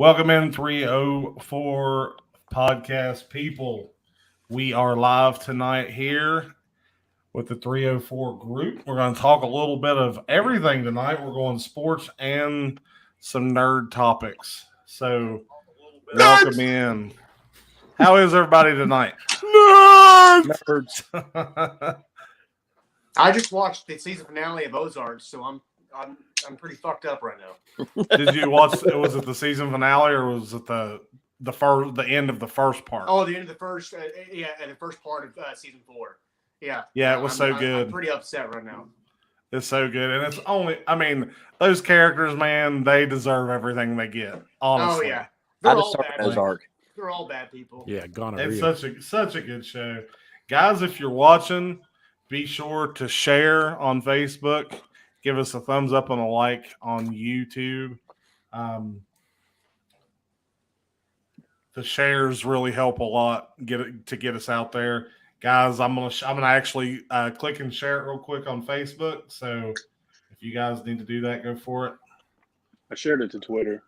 Welcome in 304 podcast people. We are live tonight here with the 304 group. We're going to talk a little bit of everything tonight. We're going sports and some nerd topics. So, welcome in. How is everybody tonight? Nerds! I just watched the season finale of Ozark, so I'm pretty fucked up right now. Did you watch? Was it the season finale or was it the end of the first part? Oh, the end of the first, the first part of season 4. Yeah, yeah, it was so good. I'm pretty upset right now. It's so good, and it's only. I mean, those characters, man, they deserve everything they get. Honestly. Oh yeah, I just started Ozark. They're all bad people. Yeah, gonorrhea. It's such a good show, guys. If you're watching, be sure to share on Facebook. Give us a thumbs up and a like on YouTube. The shares really help a lot to get us out there, guys. I'm gonna actually click and share it real quick on Facebook. So if you guys need to do that, go for it. I shared it to Twitter.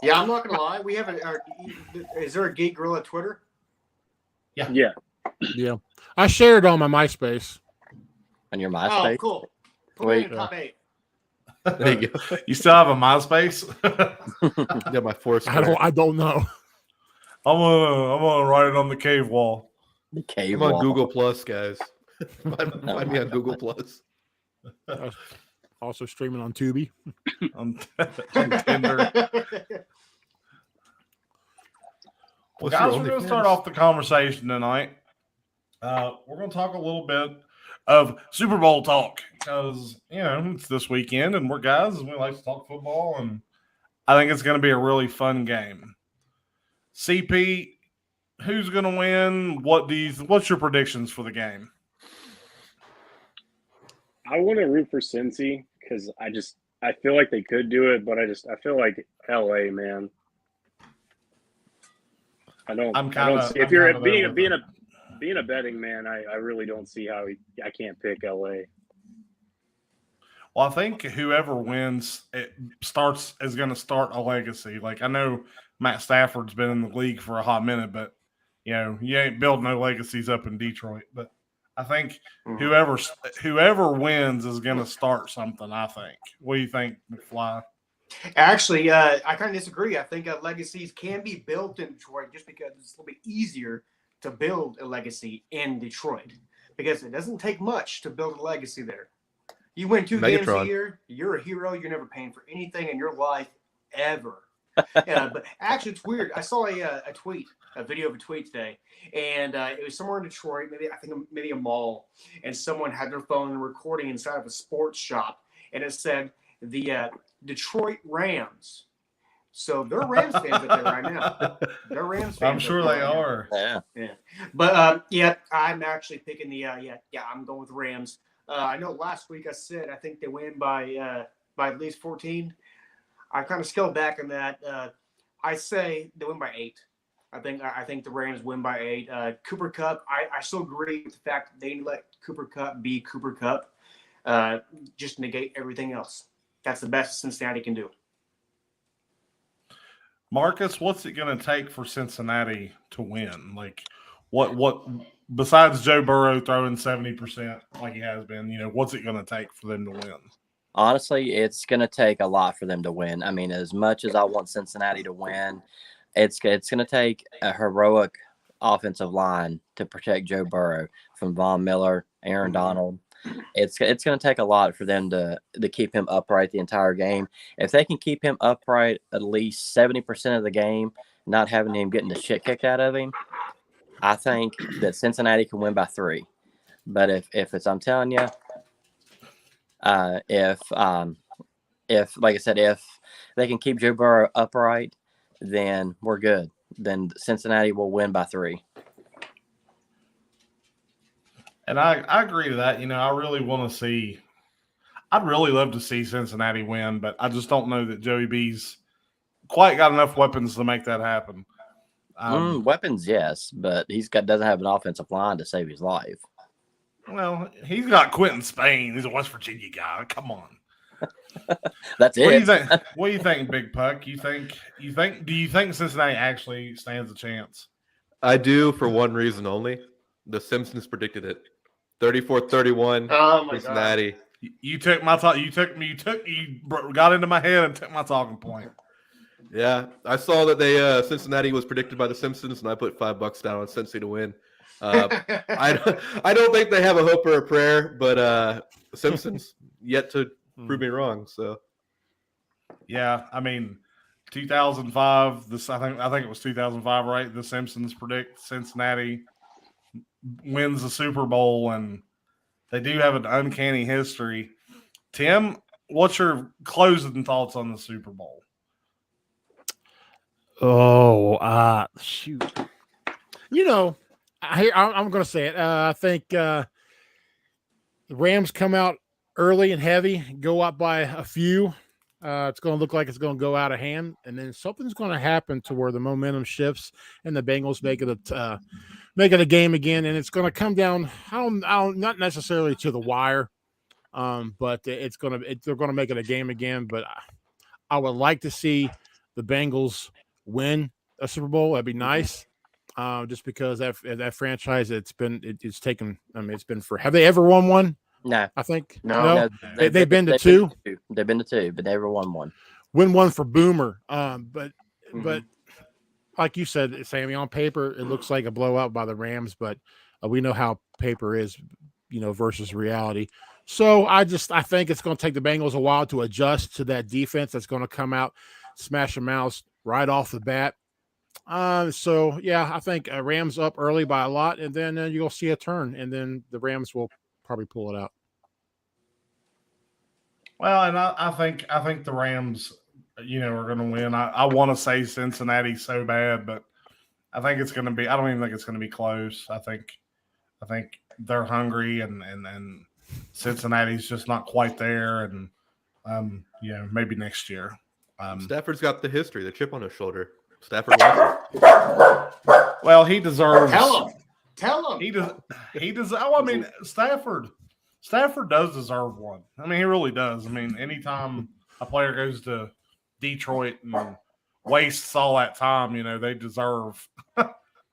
Yeah, I'm not gonna lie. We have is there a Geek Gorilla Twitter? Yeah. I shared it on my MySpace. On your MySpace? Oh, cool. Put Wait. me in the top 8. There you go. You still have a MySpace? Yeah, my Foursquare. I don't know. I'm gonna write it on the cave wall. The cave I'm on wall. Google Plus, guys. Find me on Google Plus. Also streaming on Tubi. on Tinder. Well, guys, we're going to start off the conversation tonight. We're going to talk a little bit of Super Bowl talk because, it's this weekend and we're guys and we like to talk football, and I think it's going to be a really fun game. CP, who's going to win? What's your predictions for the game? I want to root for Cincy because I feel like they could do it, but I feel like LA, man. If you're being a betting man, I really don't see how I can't pick LA. Well, I think whoever wins is going to start a legacy. Like, I know Matt Stafford's been in the league for a hot minute, but you ain't building no legacies up in Detroit. But I think whoever wins is going to start something. I think. What do you think, McFly? Actually, I kind of disagree. I think legacies can be built in Detroit just because it's a little bit easier to build a legacy in Detroit because it doesn't take much to build a legacy there. You win 2 games a year, you're a hero. You're never paying for anything in your life ever. But actually, it's weird. I saw a video of a tweet today, and it was somewhere in Detroit, maybe a mall, and someone had their phone recording inside of a sports shop, and it said the Detroit Rams. So they're Rams fans up there right now. They're Rams fans. I'm sure they are. Yeah. But I'm actually picking I'm going with Rams. I know last week I said I think they win by at least 14. I kind of scaled back on that. I say they win by 8. I think the Rams win by 8. Cooper Kupp, I still agree with the fact that they let Cooper Kupp be Cooper Kupp. Just negate everything else. That's the best Cincinnati can do. Marcus, what's it going to take for Cincinnati to win? Like, what besides Joe Burrow throwing 70% like he has been, what's it going to take for them to win? Honestly, it's going to take a lot for them to win. I mean, as much as I want Cincinnati to win, it's going to take a heroic offensive line to protect Joe Burrow from Von Miller, Aaron Donald. It's going to take a lot for them to keep him upright the entire game. If they can keep him upright at least 70% of the game, not having him getting the shit kicked out of him, I think that Cincinnati can win by 3. But if I'm telling you, if like I said, if they can keep Joe Burrow upright, then we're good. Then Cincinnati will win by 3. And I agree to that. I really want to see – I'd really love to see Cincinnati win, but I just don't know that Joey B's quite got enough weapons to make that happen. Weapons, yes, but doesn't have an offensive line to save his life. Well, he's got Quentin Spain. He's a West Virginia guy. Come on. That's it. What do you think? What do you think, Big Puck? Do you think Cincinnati actually stands a chance? I do for one reason only. The Simpsons predicted it. 34-31. Oh my Cincinnati. You took my talk. You got into my head and took my talking point. Yeah, I saw that they Cincinnati was predicted by the Simpsons, and I put $5 down on Cincy to win. I don't think they have a hope or a prayer, but Simpsons yet to prove me wrong. So yeah, I mean, 2005. I think it was 2005, right? The Simpsons predict Cincinnati wins the Super Bowl, and they do have an uncanny history. Tim, what's your closing thoughts on the Super Bowl? Oh, shoot. I'm going to say it. I think the Rams come out early and heavy, go up by a few. It's going to look like it's going to go out of hand, and then something's going to happen to where the momentum shifts and the Bengals make it a game again, and it's going to come down. Not necessarily to the wire, but they're going to make it a game again. But I would like to see the Bengals win a Super Bowl. That'd be nice. Just because that franchise, it's taken. I mean, it's been for. Have they ever won one? No, I think no. They've been to two. They've been to two, but they never won one. Win one for Boomer. But like you said, Sammy, on paper it looks like a blowout by the Rams, but we know how paper is, versus reality. So I think it's going to take the Bengals a while to adjust to that defense that's going to come out, smash them out right off the bat. So yeah, I think Rams up early by a lot, and then you'll see a turn, and then the Rams will probably pull it out. Well, and I think the Rams, are going to win. I want to say Cincinnati so bad, but I think it's going to be. I don't even think it's going to be close. I think they're hungry, and Cincinnati's just not quite there, and maybe next year. Stafford's got the history, the chip on his shoulder. Stafford wants it. Well, he deserves. Tell him. He does. Oh, I mean, Stafford does deserve one. I mean, he really does. I mean, anytime a player goes to Detroit and wastes all that time, they deserve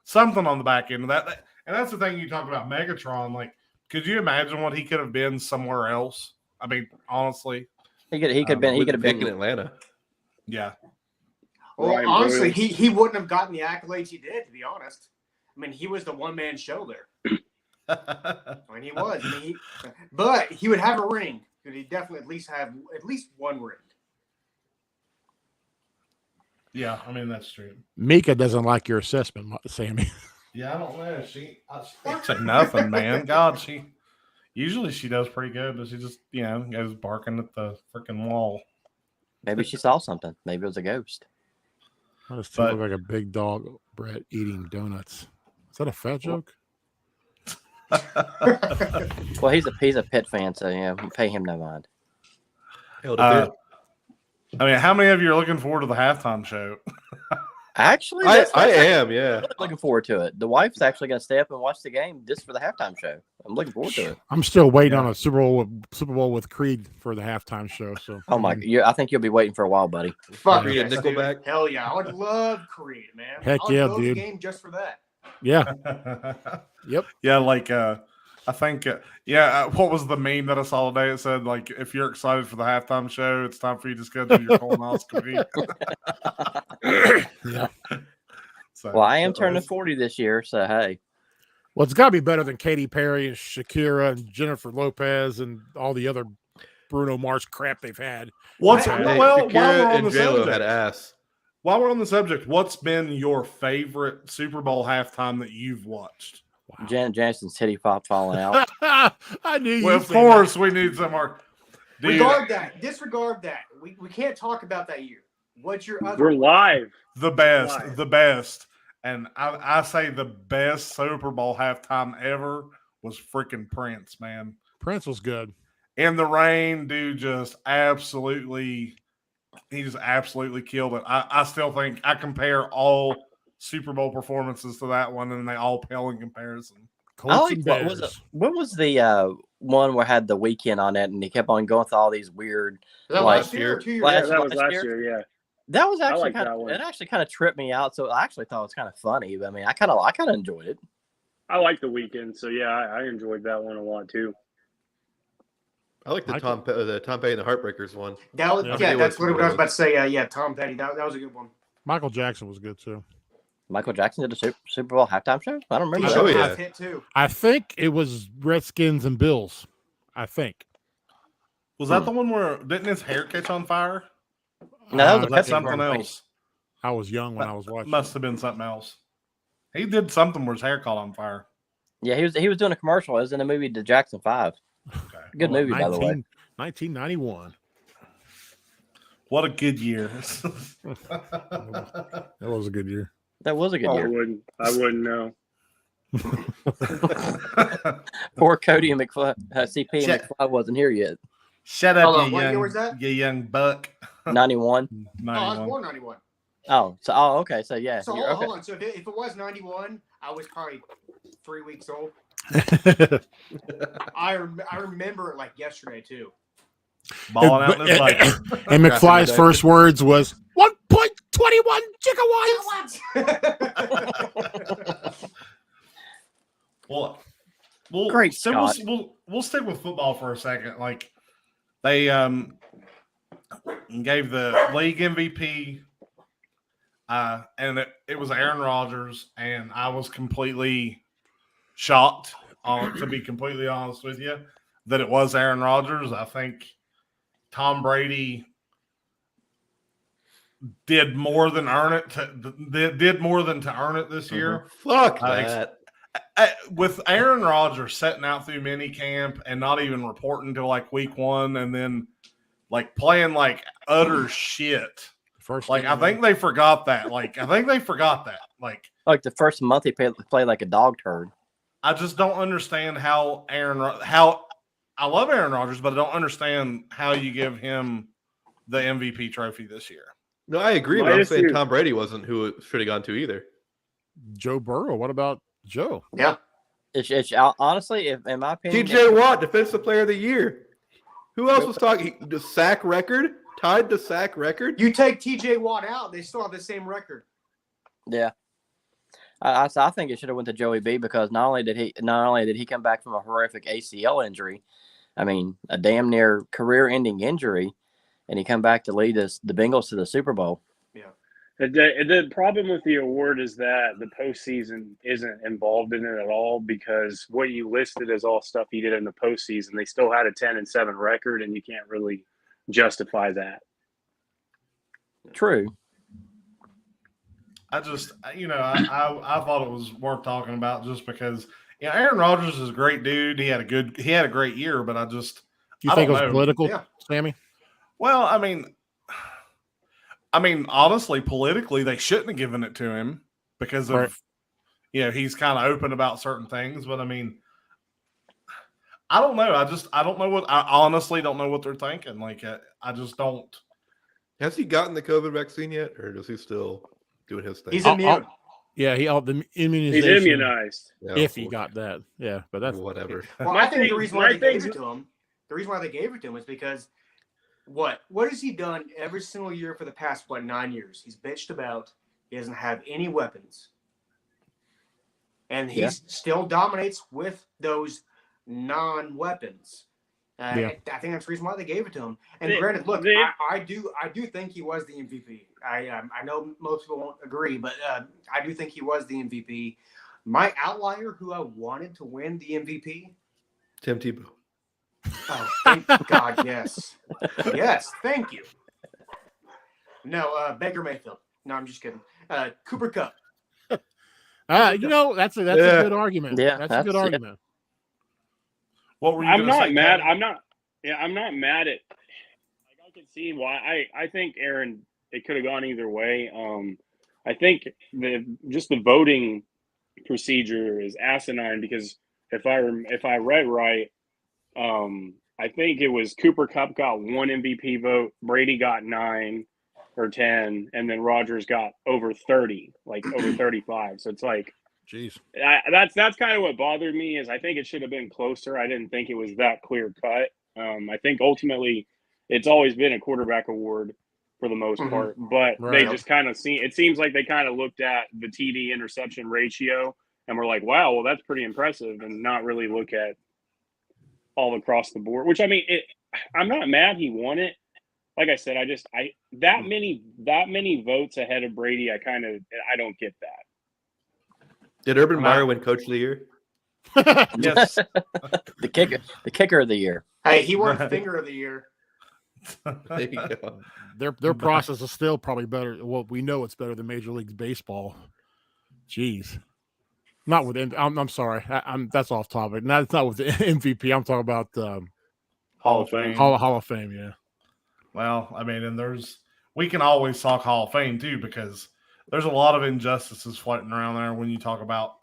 something on the back end of that. And that's the thing you talk about Megatron. Like, could you imagine what he could have been somewhere else? I mean, honestly, he could have been in Atlanta. Yeah. Well, honestly, he wouldn't have gotten the accolades he did, to be honest. I mean, he was the one-man show there. I mean, he was. But he would have a ring. He'd definitely at least one ring. Yeah, I mean, that's true. Mika doesn't like your assessment, Sammy. Yeah, I don't know. She said nothing, man. God, she does pretty good, but she just, goes barking at the freaking wall. Maybe she saw something. Maybe it was a ghost. I just look like a big dog, Brett, eating donuts. Is that a fat joke? Well, he's a Pitt fan, so pay him no mind. I mean, how many of you are looking forward to the halftime show? Actually, I am. Yeah, really looking forward to it. The wife's actually going to stay up and watch the game just for the halftime show. I'm looking forward to it. I'm still waiting on a Super Bowl with Creed for the halftime show. So, oh my, I think you'll be waiting for a while, buddy. Fuck Creed and Nickelback. Hell yeah, I would love Creed, man. Heck I would yeah, go dude. to the game just for that. Yeah. Yep. Yeah, like I think, what was the meme that I saw today? It said, like, if you're excited for the halftime show, it's time for you to schedule your colonoscopy. Yeah. So, well, I am turning 40 this year, so hey. Well, it's got to be better than Katy Perry and Shakira and Jennifer Lopez and all the other Bruno Mars crap they've had. Shakira and J-Lo had ass. While we're on the subject, what's been your favorite Super Bowl halftime that you've watched? Wow. Janet Jackson's titty pop falling out. I knew you. Well, of course, we need some more. Disregard that. We can't talk about that year. What's your other? We're live. The best. And I say the best Super Bowl halftime ever was freaking Prince, man. Prince was good. In the rain, dude, he just absolutely killed it. I still think I compare all Super Bowl performances to that one, and they all pale in comparison. What was the one where had the weekend on it, and he kept on going through all these weird. Was that like, last year or 2 years last- ago? that was last last year? year. Yeah, That was actually like kind that of one. it. Actually, kind of tripped me out. So I actually thought it was kind of funny. But I mean, I kind of enjoyed it. I like the weekend. So yeah, I enjoyed that one a lot too. I like the Tom Petty and the Heartbreakers one. That was, Yeah. yeah, that's what I was about to say. Yeah, Tom Petty. That was a good one. Michael Jackson was good too. Michael Jackson did a Super Bowl halftime show. I don't remember. He that. Oh, showed yeah. his hit too. I think it was Redskins and Bills. I think. Was that the one where didn't his hair catch on fire? No, that was Or a was that Pepsi something commercial. else? I was young when I was watching. Must have been something else. He did something where his hair caught on fire. Yeah, he was doing a commercial. It was in the movie The Jackson 5. Okay. Good movie, by the way. 1991. What a good year. That was a good year. That was a good year. I wouldn't know. Poor Cody and McFly, CP and Shit. McFly wasn't here yet. Shut up, Hold on, you what year young, was that? you young buck. 91. Oh, I was 91. born 91. Oh, okay. So yeah. So you're- hold on. So if it was 91, I was probably 3 weeks old. I remember it like yesterday too. Balling out in his life. And McFly's first words was 1.21 gigawatts. Well, Great, so Scott. we'll stick with football for a second. Like they gave the league MVP, and it was Aaron Rodgers, and I was completely shocked. To be completely honest with you, that it was Aaron Rodgers. I think Tom Brady did more than earn it. Did more than to earn it this year. Fuck that. With Aaron Rodgers setting out through mini camp and not even reporting till like week 1, and then like playing like utter shit. First, Like I think they forgot that. Like Like the first month he played like a dog turd. I just don't understand how I love Aaron Rodgers, but I don't understand how you give him the MVP trophy this year. No, I agree, but I'm saying Tom Brady wasn't who it should have gone to either. Joe Burrow. What about Joe? Yeah. It's honestly, if in my opinion, TJ Watt, Defensive Player of the Year. Who else was talking? The sack record? Tied the sack record? You take TJ Watt out, they still have the same record. yeah. I think it should have went to Joey B because not only did he come back from a horrific ACL injury, I mean a damn near career-ending injury, and he come back to lead the Bengals to the Super Bowl. Yeah. The problem with the award is that the postseason isn't involved in it at all because what you listed is all stuff he did in the postseason. They still had a 10-7 record, and you can't really justify that. True. I just, I thought it was worth talking about just because, Aaron Rodgers is a great dude. He had a great year, but I You think it was political, Yeah. Sammy? Well, I mean, honestly, politically, they shouldn't have given it to him because of, he's kind of open about certain things. But I mean, I don't know. I honestly don't know what they're thinking. Like, I just don't. Has he gotten the COVID vaccine yet, or is he still doing his thing? He's immune. Yeah, the immunization. He's immunized. Yeah, If he got that, yeah, but that's whatever. Well, I think the reason why they gave it to him is because what has he done every single year for the past 9 years? He's bitched about he doesn't have any weapons, and he still dominates with those non-weapons. I think that's the reason why they gave it to him. And granted, look, I do think he was the MVP. I know most people won't agree, but I do think he was the MVP. My outlier, who I wanted to win the MVP, Tim Tebow. Oh, thank God, yes. Yes, thank you. No, Baker Mayfield. No, I'm just kidding. Cooper Kupp. that's a good argument. Yeah, that's a good argument. What were you? I'm not say, mad. Kevin? I'm not mad at. Like I can see why. I think Aaron. It could have gone either way. I think just the voting procedure is asinine because if I read right, I think it was Cooper Kupp got 1 MVP vote, Brady got 9 or 10, and then Rodgers got over 30, like over 35. So it's like Jeez. That's kind of what bothered me is I think it should have been closer. I didn't think it was that clear cut. I think ultimately it's always been a quarterback award for the most part, but they just kind of it seems like they kind of looked at the TD interception ratio and were like, wow, well, that's pretty impressive, and not really look at all across the board, which I mean, I'm not mad he won it. Like I said, that many votes ahead of Brady, I don't get that. Did Urban Meyer win Coach of the Year? Yes. the kicker of the year. Hey, he won Finger of the Year. There you go. Their process is still probably better. Well, we know it's better than Major League Baseball. Jeez. Not with I'm sorry. That's off topic. It's not with the MVP. I'm talking about Hall of Fame. Hall of Fame, yeah. Well, I mean, and we can always talk Hall of Fame too, because there's a lot of injustices floating around there when you talk about,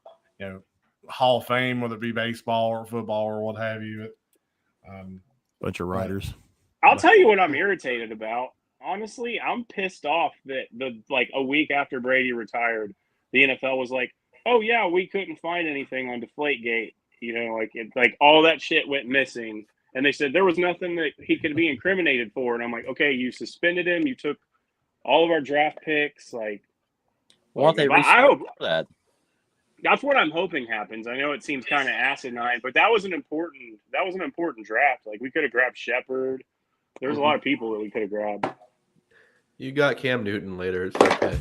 Hall of Fame, whether it be baseball or football or what have you. Bunch of writers. I'll tell you what I'm irritated about. Honestly, I'm pissed off that a week after Brady retired, the NFL was like, oh yeah, we couldn't find anything on Deflategate. All that shit went missing. And they said there was nothing that he could be incriminated for. And I'm like, okay, you suspended him. You took all of our draft picks. I hope that. That's what I'm hoping happens. I know it seems kind of asinine, but that was an important draft. Like, we could have grabbed Shepard. There's a lot of people that we could have grabbed. You got Cam Newton later. It's okay.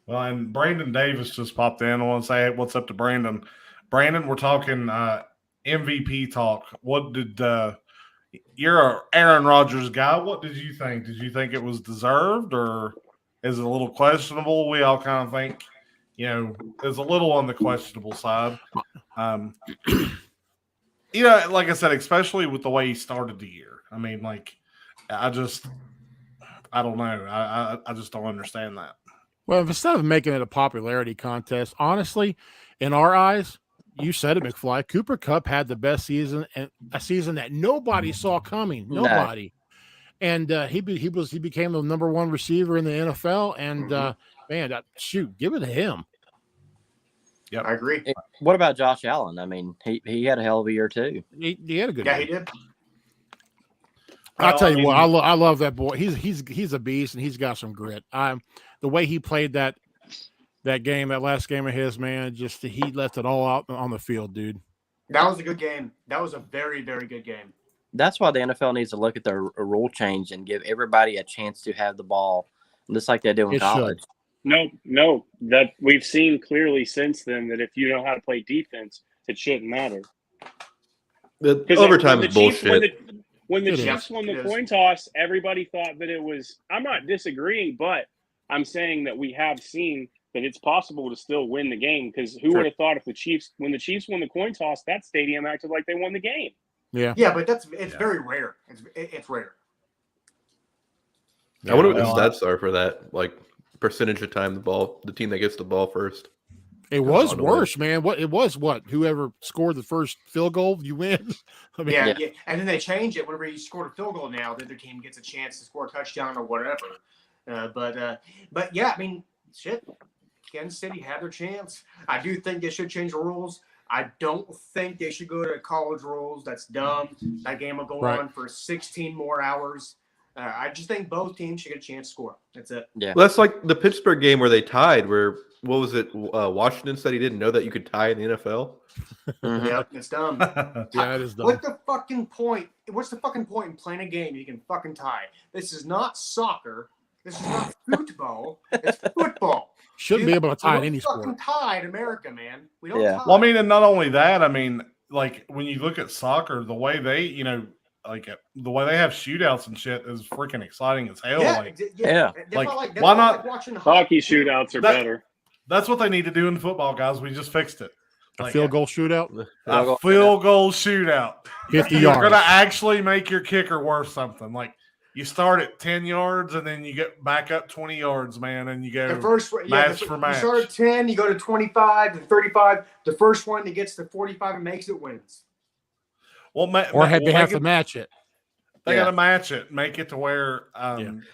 Well, and Brandon Davis just popped in. I want to say what's up to Brandon. Brandon, we're talking MVP talk. What did you're an Aaron Rodgers guy? What did you think? Did you think it was deserved, or is it a little questionable? We all kind of think, it's a little on the questionable side. Like I said, especially with the way he started the year. I mean, I don't know. I just don't understand that. Well, instead of making it a popularity contest, honestly, in our eyes, you said it, McFly, Cooper Kupp had the best season, and a season that nobody saw coming. Nobody. And he became the number one receiver in the NFL. And give it to him. Yep. I agree. What about Josh Allen? I mean, he had a hell of a year too. He had a good year. He did. I'll tell you what, I love that boy. He's a beast, and he's got some grit. The way he played that game, that last game of his, man, just he left it all out on the field, dude. That was a good game. That was a very, very good game. That's why the NFL needs to look at their rule change and give everybody a chance to have the ball, just like they do in college. No, that we've seen clearly since then that if you know how to play defense, it shouldn't matter. The overtime is bullshit. When the Chiefs won the coin toss, everybody thought that it was. I'm not disagreeing, but I'm saying that we have seen that it's possible to still win the game, because who would have thought when the Chiefs won the coin toss, that stadium acted like they won the game. Yeah, but it's very rare. It's rare. I wonder what the stats are for that, percentage of time the team that gets the ball first. It was worse, man. Whoever scored the first field goal, you win. I mean, yeah. And then they change it whenever you score a field goal. Now the other team gets a chance to score a touchdown or whatever. But yeah, I mean, shit. Kansas City had their chance. I do think they should change the rules. I don't think they should go to college rules. That's dumb. That game will go on for 16 more hours. I just think both teams should get a chance to score. That's it. Yeah. Well, that's like the Pittsburgh game where they tied. What was it? Washington said he didn't know that you could tie in the NFL. Yep, it's dumb. Yeah, it is dumb. What's the fucking point? What's the fucking point in playing a game you can fucking tie? This is not soccer. This is not football. It's football. Shouldn't be able to tie in any sport. Fucking tie in America, man. We don't tie. Well, I mean, and not only that, I mean, when you look at soccer, the way they, the way they have shootouts and shit is freaking exciting as hell. Why not? Watching hockey shootouts are better. That's what they need to do in football, guys. We just fixed it. A field goal shootout? A field goal shootout. 50 You're yards. going to actually make your kicker worth something. You start at 10 yards, and then you get back up 20 yards, man, and you go match for match. You start at 10, you go to 25 to 35. The first one that gets to 45 and makes it wins. Or they have to match it. They got to match it, make it to where,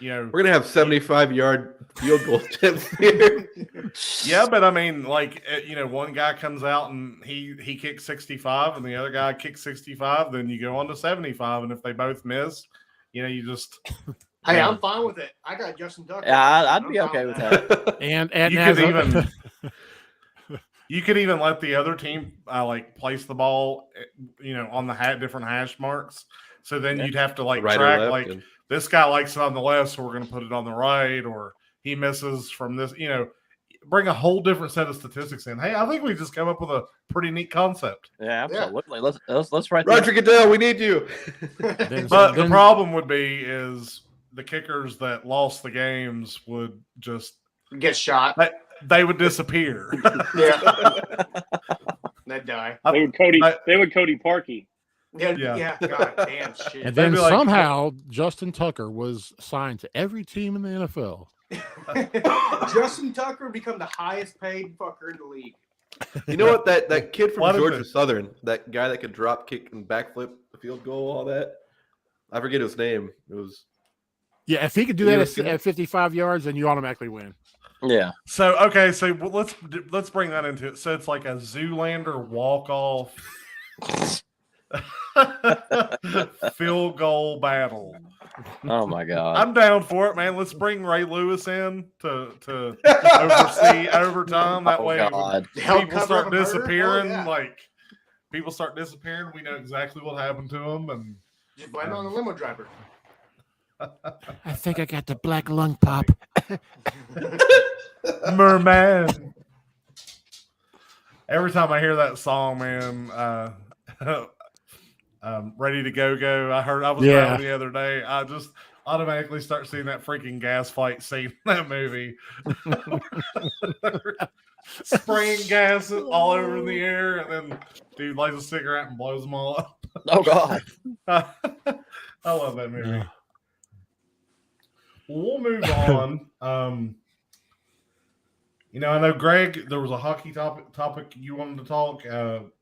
you know, we're gonna have 75-yard field goal attempts here. Yeah, but I mean, like, you know, one guy comes out and he kicks 65, and the other guy kicks 65. Then you go on to 75, and if they both miss, you know, you just. Hey, I'm fine with it. I got Justin Tucker. Yeah, I'd be okay with that. And you could even let the other team like place the ball, you know, on the different hash marks. So then you'd have to like right track like this guy likes it on the left, so we're going to put it on the right, or he misses from this. You know, bring a whole different set of statistics in. Hey, I think we just come up with a pretty neat concept. Yeah, absolutely. Yeah. Let's write. Roger Goodell, we need you. But the problem would be is the kickers that lost the games would just get shot. They would disappear. Yeah, they'd die. They would Cody Parkey. Yeah. God damn shit. And then somehow Justin Tucker was signed to every team in the NFL. Justin Tucker become the highest paid fucker in the league. You know what? That kid from Georgia Southern, that guy that could drop kick and backflip the field goal, all that. I forget his name. It was. Yeah, if he could do that at 55 yards, then you automatically win. Yeah. So okay, so let's bring that into it. So it's like a Zoolander walk-off field goal battle. Oh my God! I'm down for it, man. Let's bring Ray Lewis in to oversee overtime. That way, when people start disappearing. Like people start disappearing, we know exactly what happened to them, and just blame it on the limo driver. I think I got the black lung pop. Merman. Every time I hear that song, man, Ready to Go. I was driving the other day. I just automatically start seeing that freaking gas fight scene in that movie. Spraying gas all over in the air, and then dude lights a cigarette and blows them all up. Oh God. I love that movie. Yeah. We'll move on. You know, I know, Greg, there was a hockey topic you wanted to talk.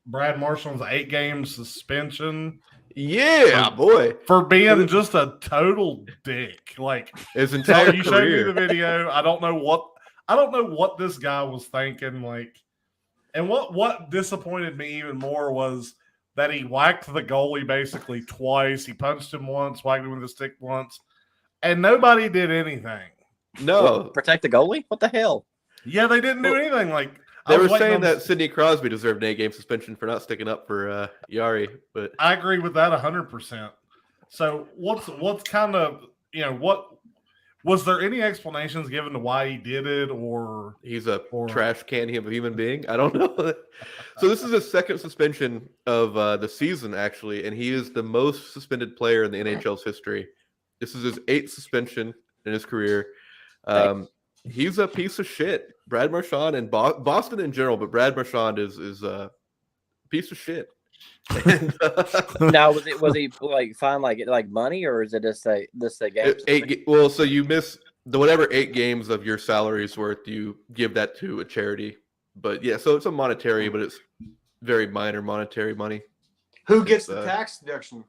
Brad Marchand's 8-game suspension. Yeah, boy. For being just a total dick. Like, his entire you career. showed me the video. I don't know what this guy was thinking. Like, and what disappointed me even more was that he whacked the goalie basically twice. He punched him once, whacked him with a stick once. And nobody did anything. No. Protect the goalie? What the hell? Yeah, they didn't do anything. Like they were saying that Sidney Crosby deserved an 8-game suspension for not sticking up for Yari, but I agree with that 100%. So what's kind of, you know, what was there any explanations given to why he did it, or he's a trash can of a human being? I don't know. So this is his second suspension of the season, actually, and he is the most suspended player in the NHL's history. This is his 8th suspension in his career. He's a piece of shit. Brad Marchand and Boston in general, but Brad Marchand is a piece of shit. And, now, was he like fined like money, or is it just a game? Well, so you miss whatever 8 games of your salary is worth, you give that to a charity. But yeah, so it's a monetary, but it's very minor monetary money. Who gets the tax deduction?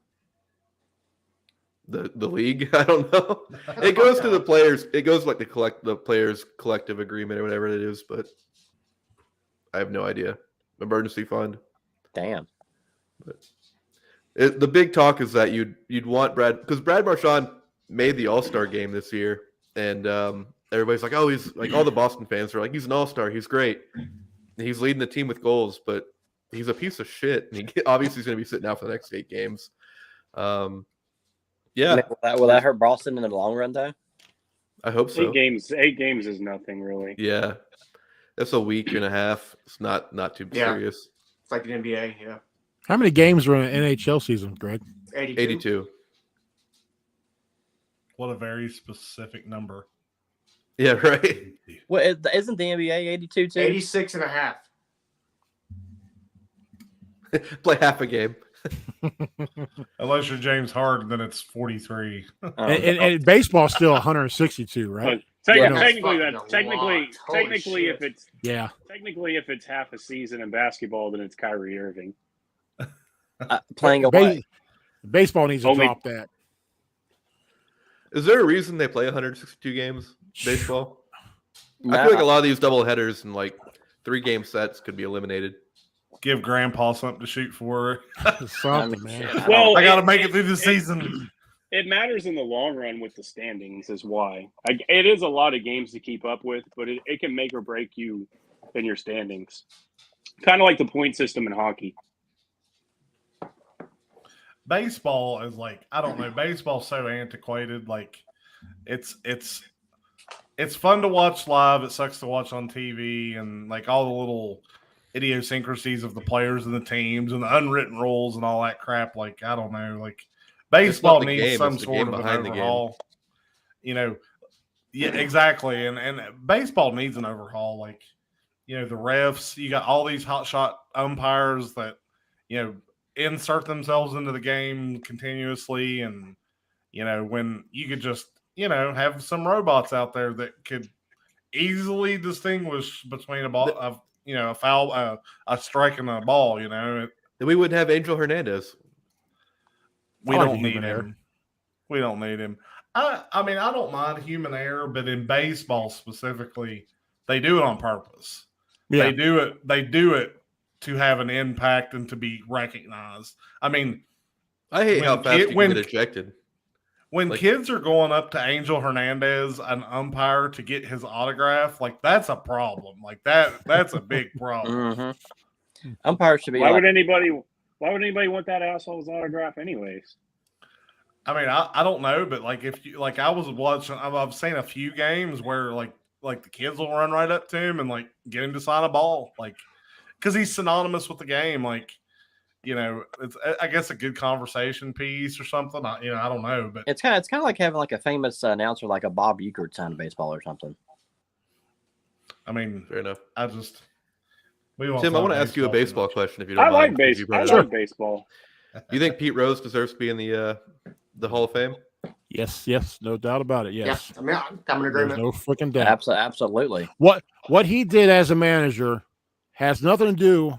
The league, I don't know. It goes to the players. It goes like the players' collective agreement or whatever it is, but I have no idea. Emergency fund. Damn. But the big talk is that you'd want because Brad Marchand made the All-Star game this year, and everybody's like, oh, he's like, all the Boston fans are like, he's an All-Star, he's great, he's leading the team with goals, but he's a piece of shit, and obviously he's going to be sitting out for the next 8 games. Yeah. Will that hurt Boston in the long run, though? I hope so. 8 games is nothing, really. Yeah. That's a week and a half. It's not too serious. It's like the NBA, yeah. How many games were in an NHL season, Greg? 82. What a very specific number. Yeah, right. Well, isn't the NBA 82 too? 86 and a half. Play half a game. Unless you're James Harden, then it's 43. And baseball's still 162, right? Technically, if it's half a season in basketball, then it's Kyrie Irving. Playing away. Baseball needs to drop that. Is there a reason they play 162 games baseball? No, I feel like a lot of these double headers and like 3-game sets could be eliminated. Give Grandpa something to shoot for. Something, man. shit, Well, I got to make it through the season. It matters in the long run with the standings, is why. It is a lot of games to keep up with, but it can make or break you in your standings. Kind of like the point system in hockey. Baseball is like, I don't know. Baseball's so antiquated. Like, it's fun to watch live. It sucks to watch on TV, and like all the little idiosyncrasies of the players and the teams and the unwritten rules and all that crap. Like, I don't know. Like, baseball the needs game, some it's the sort game of an behind the game. overhaul. You know, yeah, exactly. And baseball needs an overhaul. Like, you know, the refs, you got all these hotshot umpires that, you know, insert themselves into the game continuously. And, you know, when you could just, you know, have some robots out there that could easily distinguish between a ball, you know, a foul, a strike and a ball, you know. Then we wouldn't have Angel Hernandez. We I like don't the need human him. error. We don't need him. I mean, I don't mind human error, but in baseball specifically, they do it on purpose. Yeah. They do it to have an impact and to be recognized. I mean, I hate how When fast kid- you when- can get ejected. when Like- kids are going up to Angel Hernandez, an umpire, to get his autograph, like that's a problem. Like that's a big problem. Mm-hmm. Umpires should be. Why like, would anybody want that asshole's autograph, anyways? I mean, I don't know, but like if you like, I was watching. I've seen a few games where like the kids will run right up to him and like get him to sign a ball, like because he's synonymous with the game. Like, you know, it's I guess a good conversation piece or something. I don't know, but It's kind of like having like a famous announcer like a Bob Uecker sign baseball or something. I mean, Fair enough. We won't Tim, I talk want to ask you a too baseball much. question if you don't I mind. like because you baseball. brought I it like up. baseball. Do you think Pete Rose deserves to be in the Hall of Fame? Yes, no doubt about it. Yes. Yeah, I mean, I'm in There's agreement. no freaking doubt. Absolutely. What he did as a manager has nothing to do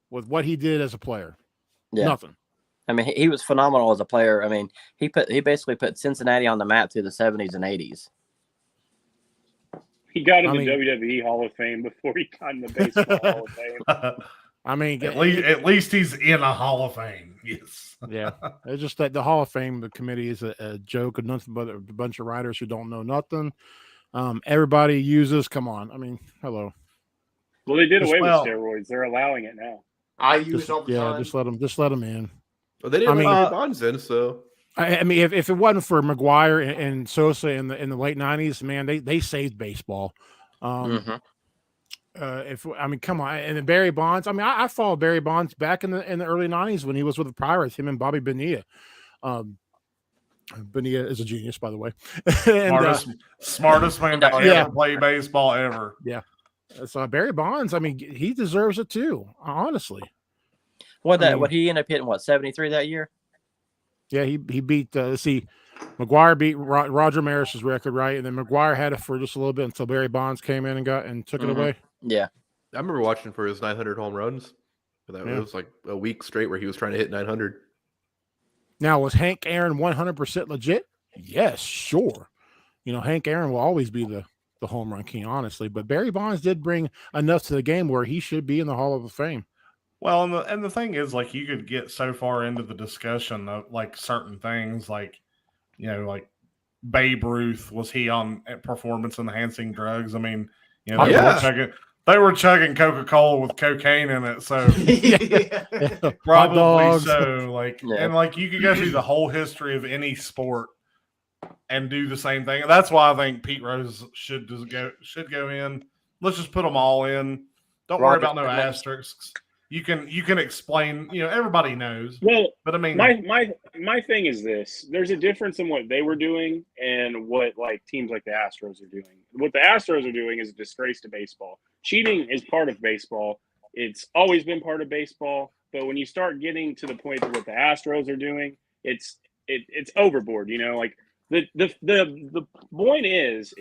with what he did as a player. Yeah. Nothing. I mean, he was phenomenal as a player. I mean, he basically put Cincinnati on the map through the 70s and 80s. He got in I the mean- WWE Hall of Fame before he got in the Baseball Hall of Fame. I mean, at least he's in a Hall of Fame. Yes. yeah. It's just that the Hall of Fame committee is a joke of nothing but a bunch of writers who don't know nothing. Everybody uses. Come on. I mean, hello. Well, they did away Well- with steroids. They're allowing it now. I use it all the Yeah, time. just let them in. Well, they didn't I mean, let Bonds in, so I mean, if it wasn't for McGuire and Sosa in the late '90s, man, they saved baseball. Mhm. Come on, and then Barry Bonds. I mean, I followed Barry Bonds back in the early '90s when he was with the Pirates. Him and Bobby Bonilla. Bonilla is a genius, by the way. And, Smartest man to ever play baseball ever. so Barry Bonds. I mean, he deserves it too. Honestly. What I mean- what he ended up hitting 73 that year? Yeah, he beat. Let's see, McGuire beat Roger Maris's record, right? And then McGuire had it for just a little bit until Barry Bonds came in and took it Mhm. away. Yeah. I remember watching for his 900 home runs. But that Yeah. was like a week straight where he was trying to hit 900. Now, was Hank Aaron 100% legit? Yes, sure. You know, Hank Aaron will always be the home run king, honestly. But Barry Bonds did bring enough to the game where he should be in the Hall of Fame. Well, and the thing is, like, you could get so far into the discussion of like certain things, like, you know, like Babe Ruth, was he on performance enhancing drugs? I mean, you know, they were chugging Coca-Cola with cocaine in it, so Hot probably dogs. so. Like, Yeah. and like you could go through the whole history of any sport and do the same thing. And that's why I think Pete Rose should go in. Let's just put them all in. Don't worry about no asterisks. You can explain. You know, everybody knows. Well, But I mean, my thing is this: there's a difference in what they were doing and what like teams like the Astros are doing. What the Astros are doing is a disgrace to baseball. Cheating is part of baseball. It's always been part of baseball. But when you start getting to the point of what the Astros are doing, it's overboard. You know, like the point is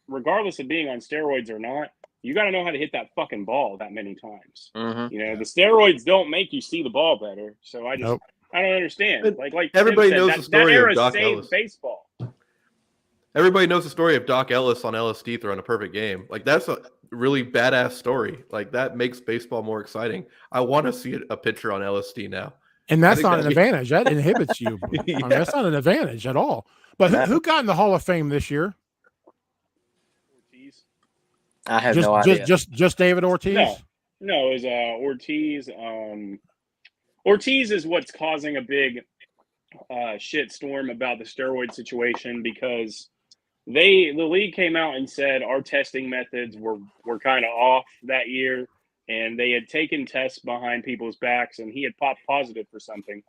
regardless of being on steroids or not, you got to know how to hit that fucking ball that many times. Mm-hmm. You know, the steroids don't make you see the ball better. So I don't understand. But Like everybody Tim said, knows the story that era of Doc saved Ellis. baseball. Everybody knows the story of Doc Ellis on LSD throwing a perfect game. Like, that's a really badass story. Like, that makes baseball more exciting. I want to see a pitcher on LSD now. And that's not an advantage. That inhibits you. Yeah. I mean, that's not an advantage at all. But who got in the Hall of Fame this year? Ortiz. I have no idea. Just David Ortiz? No, it was Ortiz. Ortiz is what's causing a big shit storm about the steroid situation, because the league came out and said our testing methods were kind of off that year, and they had taken tests behind people's backs, and he had popped positive for something.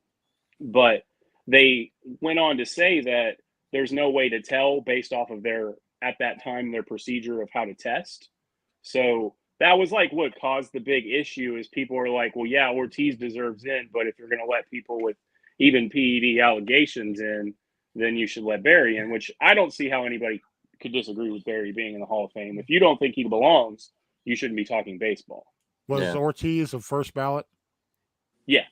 But they went on to say that there's no way to tell based off of their procedure of how to test. So that was like what caused the big issue, is people are like, well, yeah, Ortiz deserves in, but if you're going to let people with even PED allegations in, then you should let Barry in, which I don't see how anybody could disagree with Barry being in the Hall of Fame. If you don't think he belongs, you shouldn't be talking baseball. Was Ortiz a first ballot? Yeah.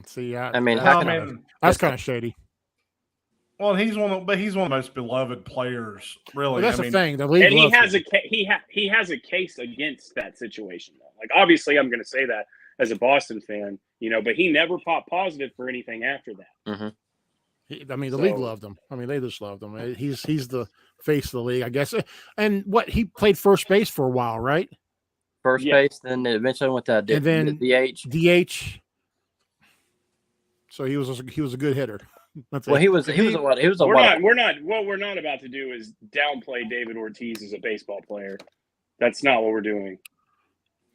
See, that's kind of shady. Well, he's one of the most beloved players, really. Well, that's the thing. The league, and he has a case against that situation, though. Like, obviously, I'm going to say that as a Boston fan, but he never popped positive for anything after that. Mm-hmm. The league loved him. I mean, they just loved him. He's the face of the league, I guess. And he played first base for a while, right? First base, then eventually went to DH. So he was a good hitter. He was a we're not about to do is downplay David Ortiz as a baseball player. That's not what we're doing.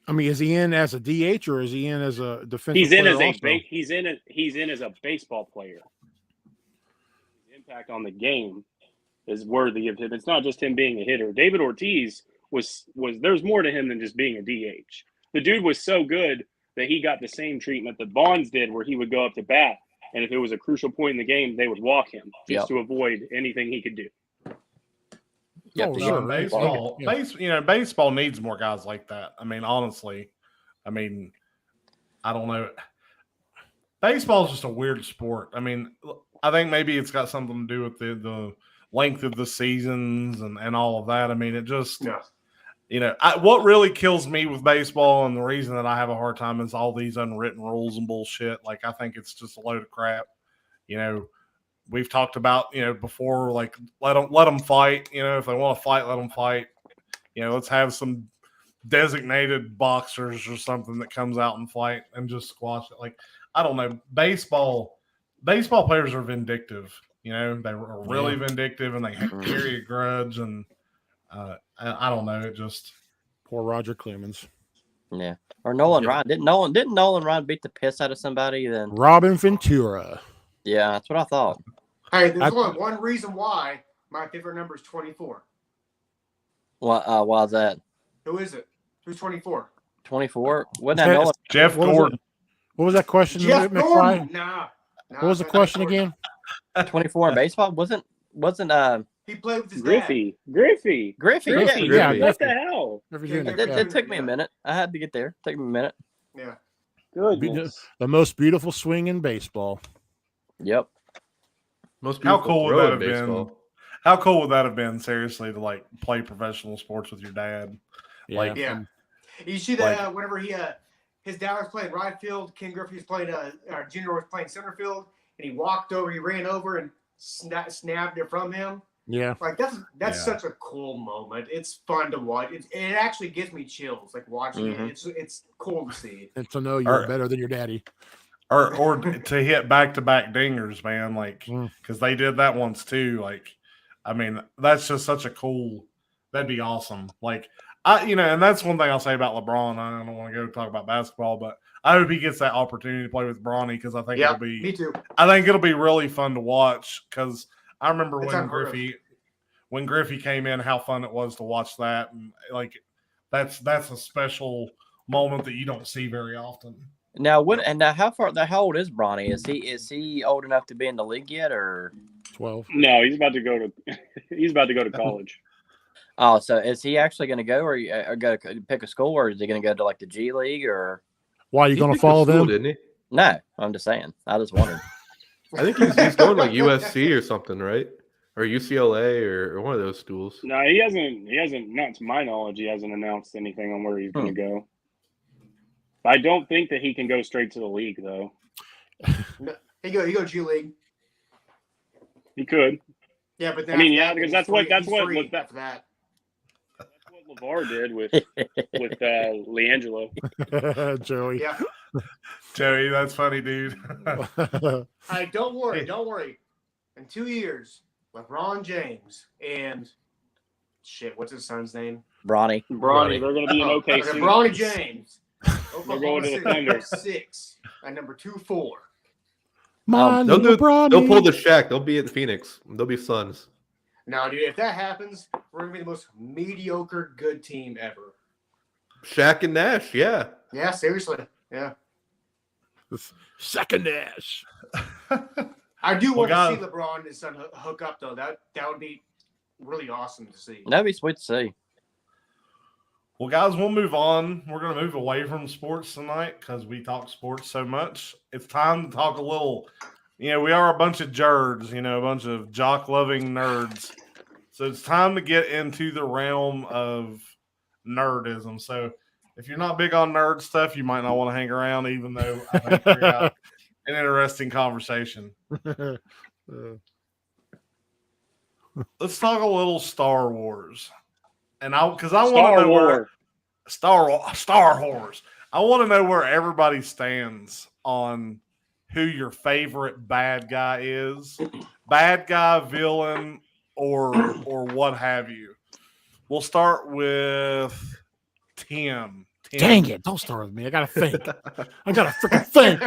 I mean, is he in as a DH or is he in as a defensive? He's in player he's in as a baseball player. His impact on the game is worthy of him. It's not just him being a hitter. David Ortiz was there's more to him than just being a DH. The dude was so good that he got the same treatment that Bonds did, where he would go up to bat, and if it was a crucial point in the game, they would walk him just to avoid anything he could do. Baseball needs more guys like that. I mean, honestly, I don't know. Baseball is just a weird sport. I mean, I think maybe it's got something to do with the length of the seasons and all of that. I mean, it just, what really kills me with baseball, and the reason that I have a hard time, is all these unwritten rules and bullshit. Like, I think it's just a load of crap. We've talked about, before, like, let them fight. If they want to fight, let them fight. Let's have some designated boxers or something that comes out and fight and just squash it. Like, I don't know. Baseball players are vindictive. They were really vindictive, and they carry a grudge. And I don't know. It just poor Roger Clemens. Yeah, or Nolan Ryan. Didn't Nolan Ryan beat the piss out of somebody? Then Robin Ventura. Yeah, that's what I thought. Hey, there's only one reason why my favorite number is 24. Why is that? Who is it? Who's 24? 24? Wasn't that Nolan? Jeff Gordon. What was that question? Jeff Gordon. Nah. What was the question again? 24 in baseball? Wasn't he played with his Griffey. dad. Griffey. Yeah. What the hell? It took me a minute. I had to get there. Took me a minute. Yeah. Goodness. The most beautiful swing in baseball. Yep. How cool would that have been? How cool would that have been, seriously, to like play professional sports with your dad? Yeah. You see that whenever his dad was playing right field, Ken Griffey was playing Junior was playing center field, and he ran over and snapped it from him. Yeah. Like that's such a cool moment. It's fun to watch. It actually gives me chills, like watching it. It's cool to see. And to know you're better than your daddy. Or to hit back-to-back dingers, man, like, because they did that once too. Like, I mean, that's just such a cool. That'd be awesome. Like, and that's one thing I'll say about LeBron. I don't want to go talk about basketball, but I hope he gets that opportunity to play with Bronny, because I think it'll be. Me too. I think it'll be really fun to watch, because I remember when Griffey came in, how fun it was to watch that, and like that's a special moment that you don't see very often. Now how old is Bronny? Is he old enough to be in the league yet, or 12? No, he's about to go to college. Oh, so is he actually going to go, or go to pick a school, or is he going to go to like the G League, or? Why are you going to follow them? Didn't he? No, I'm just saying. I just wondered. I think he's going like USC or something, right? or UCLA or one of those schools. No, he hasn't. Not to my knowledge, he hasn't announced anything on where he's going to go. I don't think that he can go straight to the league, though. No, he go G League. He could. Yeah, but then because that's what after that. That's what LeVar did with LiAngelo. Joey. Yeah. Joey, that's funny, dude. All right, don't worry. In 2 years, LeBron James and what's his son's name? Bronny. They're going to be in OKC. Bronny James. They're going to the Thunder. 6 and number 2-4. They'll pull the Shaq. They'll be at Phoenix. They'll be Suns. No, dude, if that happens, we're gonna be the most mediocre good team ever. Shaq and Nash, yeah. Yeah, seriously. Yeah. Second Nash. I do want to see LeBron and his son hook up though. That would be really awesome to see. That'd be sweet to see. Well, guys, we'll move on. We're going to move away from sports tonight because we talk sports so much. It's time to talk a little. We are a bunch of jerds, a bunch of jock-loving nerds. So it's time to get into the realm of nerdism. So if you're not big on nerd stuff, you might not want to hang around, even though I think we're out an interesting conversation. Let's talk a little Star Wars. And because I want to know where Star Wars. I want to know where everybody stands on who your favorite bad guy is, bad guy, villain, or what have you. We'll start with Tim. Dang it! Don't start with me. I gotta think. I gotta freaking think.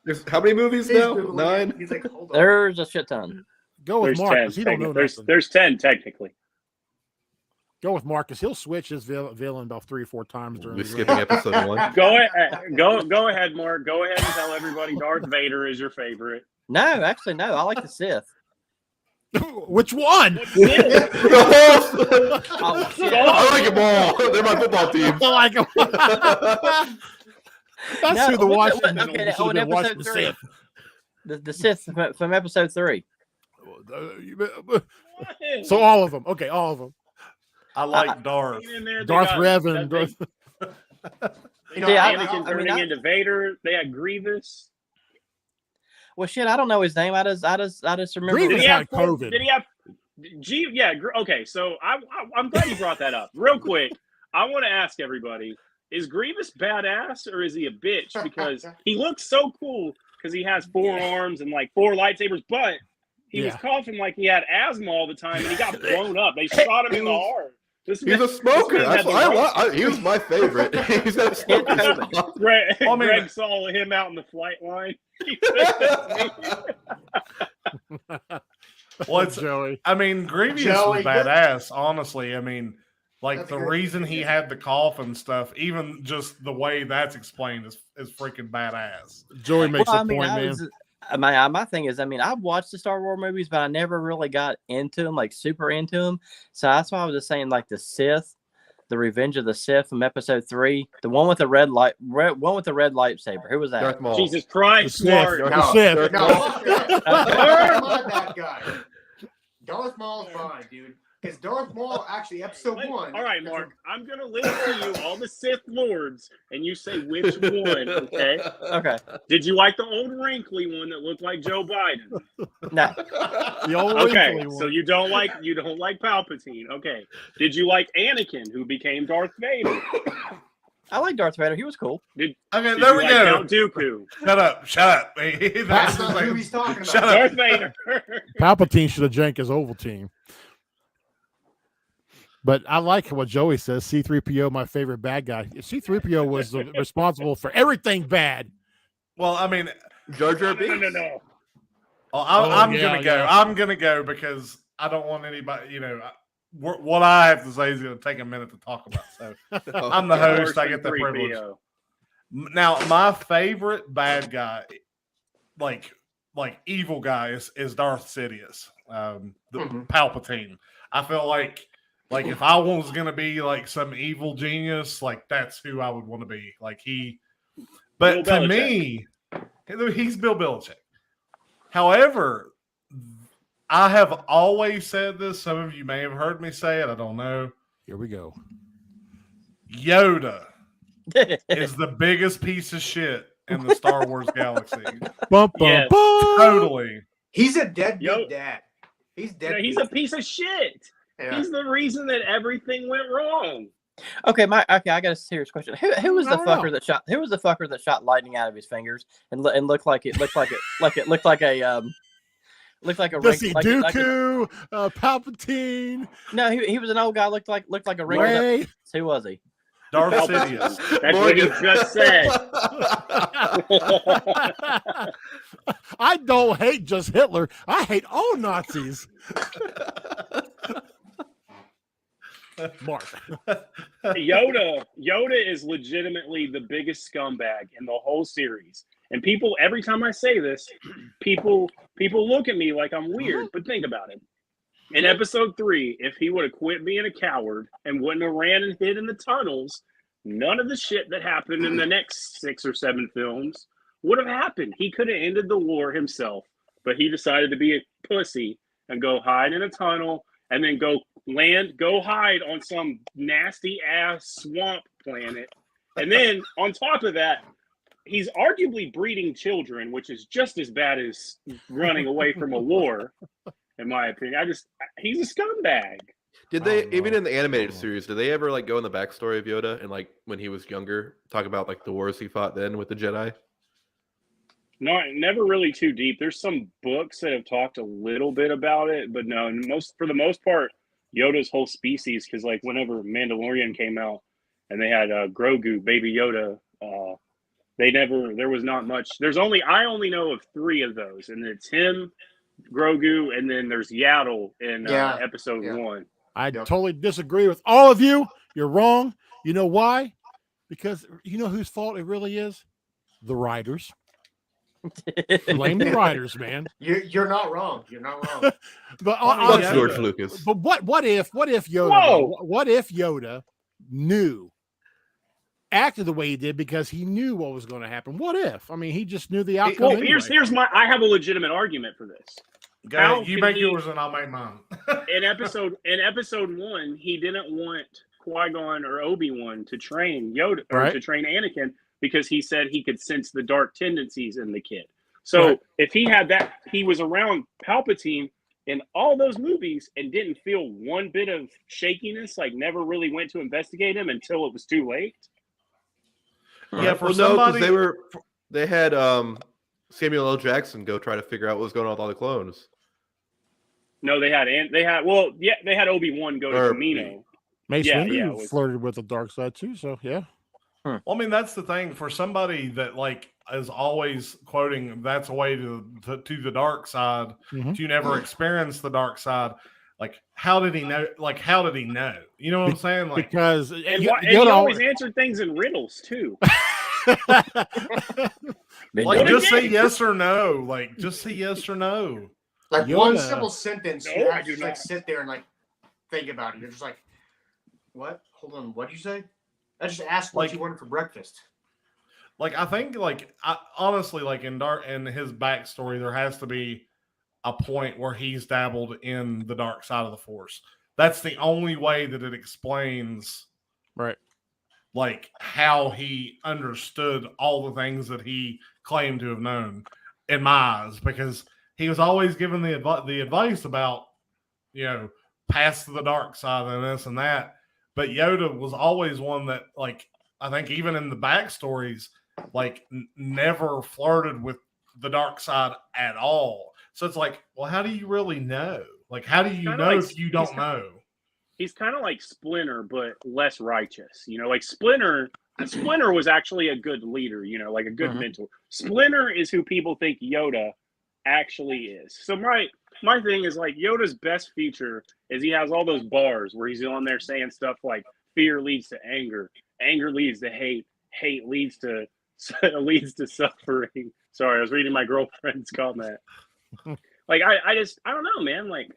There's how many movies now? 9. He's like, hold on. There's a shit ton. Go with There's Mark 10. because he don't know nothing. There's 10 technically. Go with Marcus. He'll switch his villain about 3 or 4 times during We're the skipping episode 1. Go ahead, Mark. Go ahead and tell everybody Darth Vader is your favorite. No, actually, no. I like the Sith. Which one? Oh, shit. I like them all. They're my football team. I like him. That's who the Washington okay, should have been watching episode the 3. The Sith from episode 3. So all of them. Okay, all of them. I like Darth. Darth Revan. Anakin turning into Vader. They had Grievous. Well, shit, I don't know his name. I just remember. Grievous had COVID. Did he have? Yeah. Okay, so I'm glad you brought that up. Real quick, I want to ask everybody: is Grievous badass or is he a bitch? Because he looks so cool because he has 4 arms and like 4 lightsabers, but he was coughing like he had asthma all the time and he got blown up. They shot him in the heart. He's a smoker. He was my favorite. He's a smoker. Greg saw him out in the flight line. Joey? I mean, Grievous was badass, honestly. I mean, like the reason he had the cough and stuff, even just the way that's explained is freaking badass. Joey makes a point, man. My thing is, I've watched the Star Wars movies, but I never really got into them, like super into them. So that's why I was just saying, like the Sith, the Revenge of the Sith from Episode 3, the one with the red lightsaber. Who was that? Darth Maul. Jesus Christ, Mark. The Sith. My bad guy. Darth Maul's fine, dude. Because Darth Maul, actually, episode 1. All right, Mark. I'm going to list to you all the Sith Lords, and you say which one, okay? Okay. Did you like the old wrinkly one that looked like Joe Biden? No. The old Okay, so you don't like Palpatine. Okay. Did you like Anakin, who became Darth Vader? I like Darth Vader. He was cool. There we Did go. you like Count Dooku? Shut up. That's not who he's talking about. Shut up. Darth Vader. Palpatine should have janked his Ovaltine. But I like what Joey says. C-3PO, my favorite bad guy. C-3PO was responsible for everything bad. Well, I mean, Jar Jar Binks. No. I'm gonna go. I'm gonna go because I don't want anybody. What I have to say is going to take a minute to talk about. So I'm the host. I get the privilege. Now, my favorite bad guy, like evil guy, is Darth Sidious, Palpatine. I feel like if I was going to be like some evil genius, like that's who I would want to be. Like but to me, he's Bill Belichick. However, I have always said this. Some of you may have heard me say it. I don't know. Here we go. Yoda is the biggest piece of shit in the Star Wars galaxy. Bum, bum, Yes. bum. Totally. He's a deadbeat dad. He's dead. He's a piece of shit. Yeah. He's the reason that everything went wrong. Okay, I got a serious question. Who was the I don't fucker know. that shot? Who was the fucker that shot lightning out of his fingers and looked like a The Dooku, Palpatine, No, he was an old guy. Looked like a ring. Ray. Who was he? Darth Palpatine. Sidious. That's what he just said. I don't hate just Hitler. I hate all Nazis. Mark. Yoda is legitimately the biggest scumbag in the whole series. And people, every time I say this, people look at me like I'm weird. But think about it. In episode 3, if he would have quit being a coward and wouldn't have ran and hid in the tunnels, none of the shit that happened in the next 6 or 7 films would have happened. He could have ended the war himself, but he decided to be a pussy and go hide in a tunnel and then go hide on some nasty ass swamp planet. And then on top of that, he's arguably breeding children, which is just as bad as running away from a war, in my opinion. He's a scumbag. Did they even in the animated series? Did they ever like go in the backstory of Yoda and like when he was younger, talk about like the wars he fought then with the Jedi? No, never really too deep. There's some books that have talked a little bit about it, but no. For the most part, Yoda's whole species, because like whenever Mandalorian came out and they had Grogu, Baby Yoda, there was not much. I only know of 3 of those, and it's him, Grogu, and then there's Yaddle in episode 1. I totally disagree with all of you. You're wrong. You know why? Because you know whose fault it really is? The writers. Blame the writers, man. You're not wrong. You're not wrong. But Fuck George Lucas. But what if Yoda? Whoa! What if Yoda acted the way he did because he knew what was going to happen? What if? I mean, he just knew the outcome. Well, anyway. I have a legitimate argument for this. Go, you make yours and I'll make mine. in episode 1, he didn't want Qui-Gon or Obi-Wan to train Yoda or to train Anakin because he said he could sense the dark tendencies in the kid. So if he had that, he was around Palpatine in all those movies and didn't feel one bit of shakiness, like never really went to investigate him until it was too late. Yeah, for no, somebody because they had Samuel L. Jackson go try to figure out what was going on with all the clones. No, they had Obi-Wan go to Kamino. Mace Windu flirted with the dark side too, so yeah. Well, I mean, that's the thing for somebody that like is always quoting that's a way to the dark side. You never experience the dark side. Like, how did he know? Like, how did he know? You know what I'm saying? Like, because he always answered things in riddles too. like, just say yes or no. Like, just say yes or no. Like one simple sentence, you have to just like sit there and like think about it. You're just like, what? Hold on, what did you say? I just asked what you wanted for breakfast. Like, I think, like, honestly, like in his backstory, there has to be a point where he's dabbled in the dark side of the Force. That's the only way that it explains, like, how he understood all the things that he claimed to have known, in my eyes, because he was always given the advice about, you know, pass to the dark side and this and that. But Yoda was always one that, like, I think even in the backstories, like, never flirted with the dark side at all. So it's like, well, how do you really know? Like, how do you know if you don't know? He's kind of like Splinter, but less righteous. You know, like Splinter was actually a good leader, you know, like a good mentor. Splinter is who people think Yoda actually is. So my thing is, like, Yoda's best feature is he has all those bars where he's on there saying stuff like fear leads to anger, anger leads to hate, hate leads to suffering. Sorry, I was reading my girlfriend's comment. Like, I don't know, man. Like,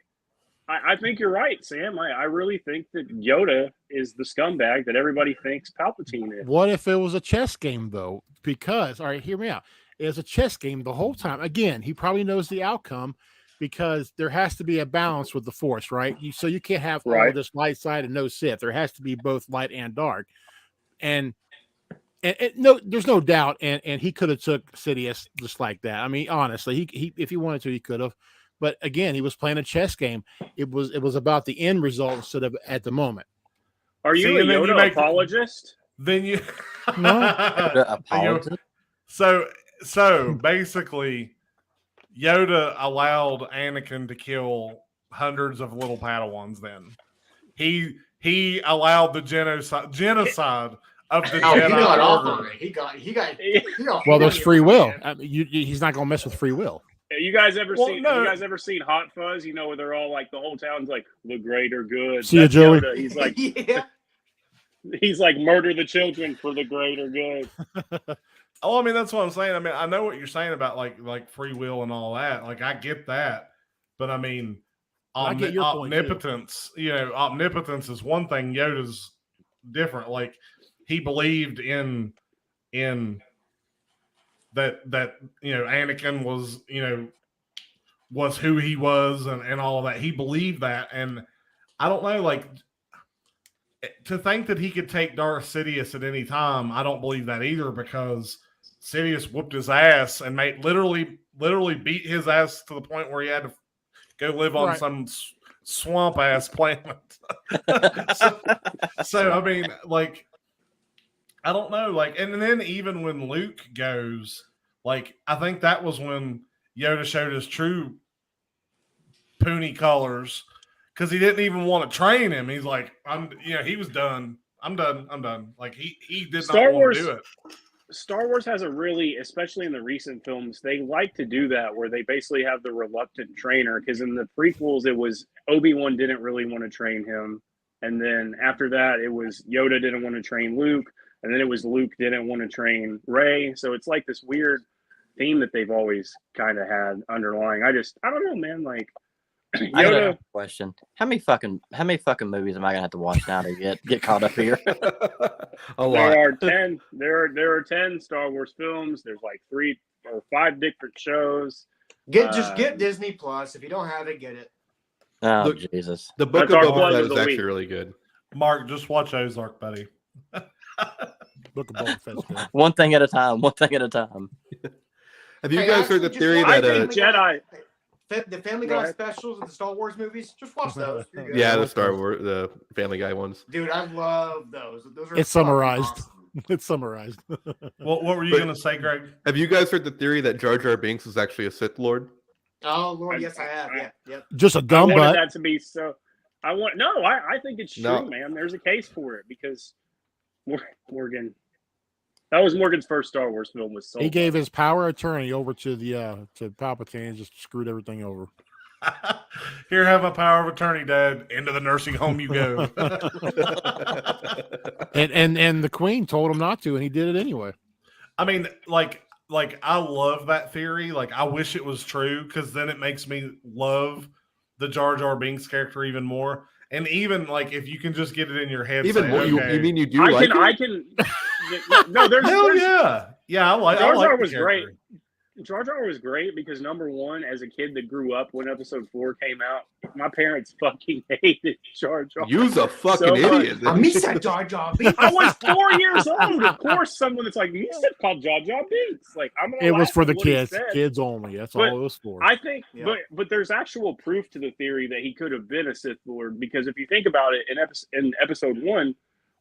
I think you're right, Sam. I really think that Yoda is the scumbag that everybody thinks Palpatine is. What if it was a chess game, though? Because, all right, hear me out. It was a chess game the whole time. Again, he probably knows the outcome, because there has to be a balance with the Force, right? So you can't have all Right. of this light side and no Sith. There has to be both light and dark. And no, there's no doubt. And he could have took Sidious just like that. I mean, honestly, he if he wanted to, he could have. But again, he was playing a chess game. It was about the end result instead of at the moment. Are you a Yoda apologist? Then you No. Apologist? So basically, Yoda allowed Anakin to kill hundreds of little Padawans. Then he allowed the genocide of the Oh, he Jedi got off Order. on it. He got. Well, there's free will. I mean, he's not going to mess with free will. You guys ever Well, seen? no. You guys ever seen Hot Fuzz? You know where they're all like the whole town's like the greater good. See ya, That's Joey. Yoda. He's like yeah. he's like murder the children for the greater good. Oh, I mean, that's what I'm saying. I mean, I know what you're saying about like free will and all that. Like, I get that, but I mean, I get your point, too. omnipotence. Omnipotence is one thing. Yoda's different. Like, he believed in that Anakin was who he was and all of that. He believed that, and I don't know, like, to think that he could take Darth Sidious at any time, I don't believe that either, because Sidious whooped his ass and literally beat his ass to the point where he had to go live on some swamp ass planet. so I mean, like, I don't know, like, and then even when Luke goes, like, I think that was when Yoda showed his true puny colors, because he didn't even want to train him. He's like, he was done. I'm done. Like, he did not want to do it. Star Wars has a really, especially in the recent films, they like to do that where they basically have the reluctant trainer, because in the prequels it was Obi-Wan didn't really want to train him, and then after that it was Yoda didn't want to train Luke, and then it was Luke didn't want to train Rey. So it's like this weird theme that they've always kind of had underlying. I don't know, man. Like, I got a question. How many fucking movies am I gonna have to watch now to get caught up here? A lot. There are 10. There are 10 Star Wars films. There's like 3 or 5 different shows. Just get Disney Plus. If you don't have it, get it. Oh, Look, Jesus. The Book That's of our Boba plug Fett of is the actually week. really good. Mark, just watch Ozark, buddy. Book of Boba Fett's good. One thing at a time. Have you Hey, guys heard the actually, theory just I that think Jedi. The Family Go Guy ahead. specials and the Star Wars movies, just watch those. You're good. the Star Wars, the Family Guy ones? Dude, I love those. Those are It's fucking summarized. awesome. It's summarized. What were you But- going to say, Greg? Have you guys heard the theory that Jar Jar Binks is actually a Sith Lord? Oh Lord, yes I have. Yeah, yep. Just a I dumb wanted butt. that to be so. I think it's true, No. man. There's a case for it because Morgan. That was Morgan's first Star Wars film. Was He gave his power of attorney over to the to Palpatine and just screwed everything over. Here, have a power of attorney, Dad. Into the nursing home you go. And the Queen told him not to, and he did it anyway. I mean, like I love that theory. Like, I wish it was true, because then it makes me love the Jar Jar Binks character even more. And even like, if you can just get it in your head, Even say, more, okay, you mean you do I like can. it? No, there's. hell yeah, I like. Jar I like Jar the was great. character. Jar Jar was great because, number one, as a kid that grew up when Episode 4 came out, my parents fucking hated Jar Jar. You's a fucking So much. idiot. I miss that Jar Jar Binks. I was 4 years old. Of course, someone that's like, you said called Jar Jar Binks. Like, I'm gonna It was laugh for at the what he kids, said. kids only. That's But all it was for. I think, Yeah. but there's actual proof to the theory that he could have been a Sith Lord, because if you think about it, in Episode 1,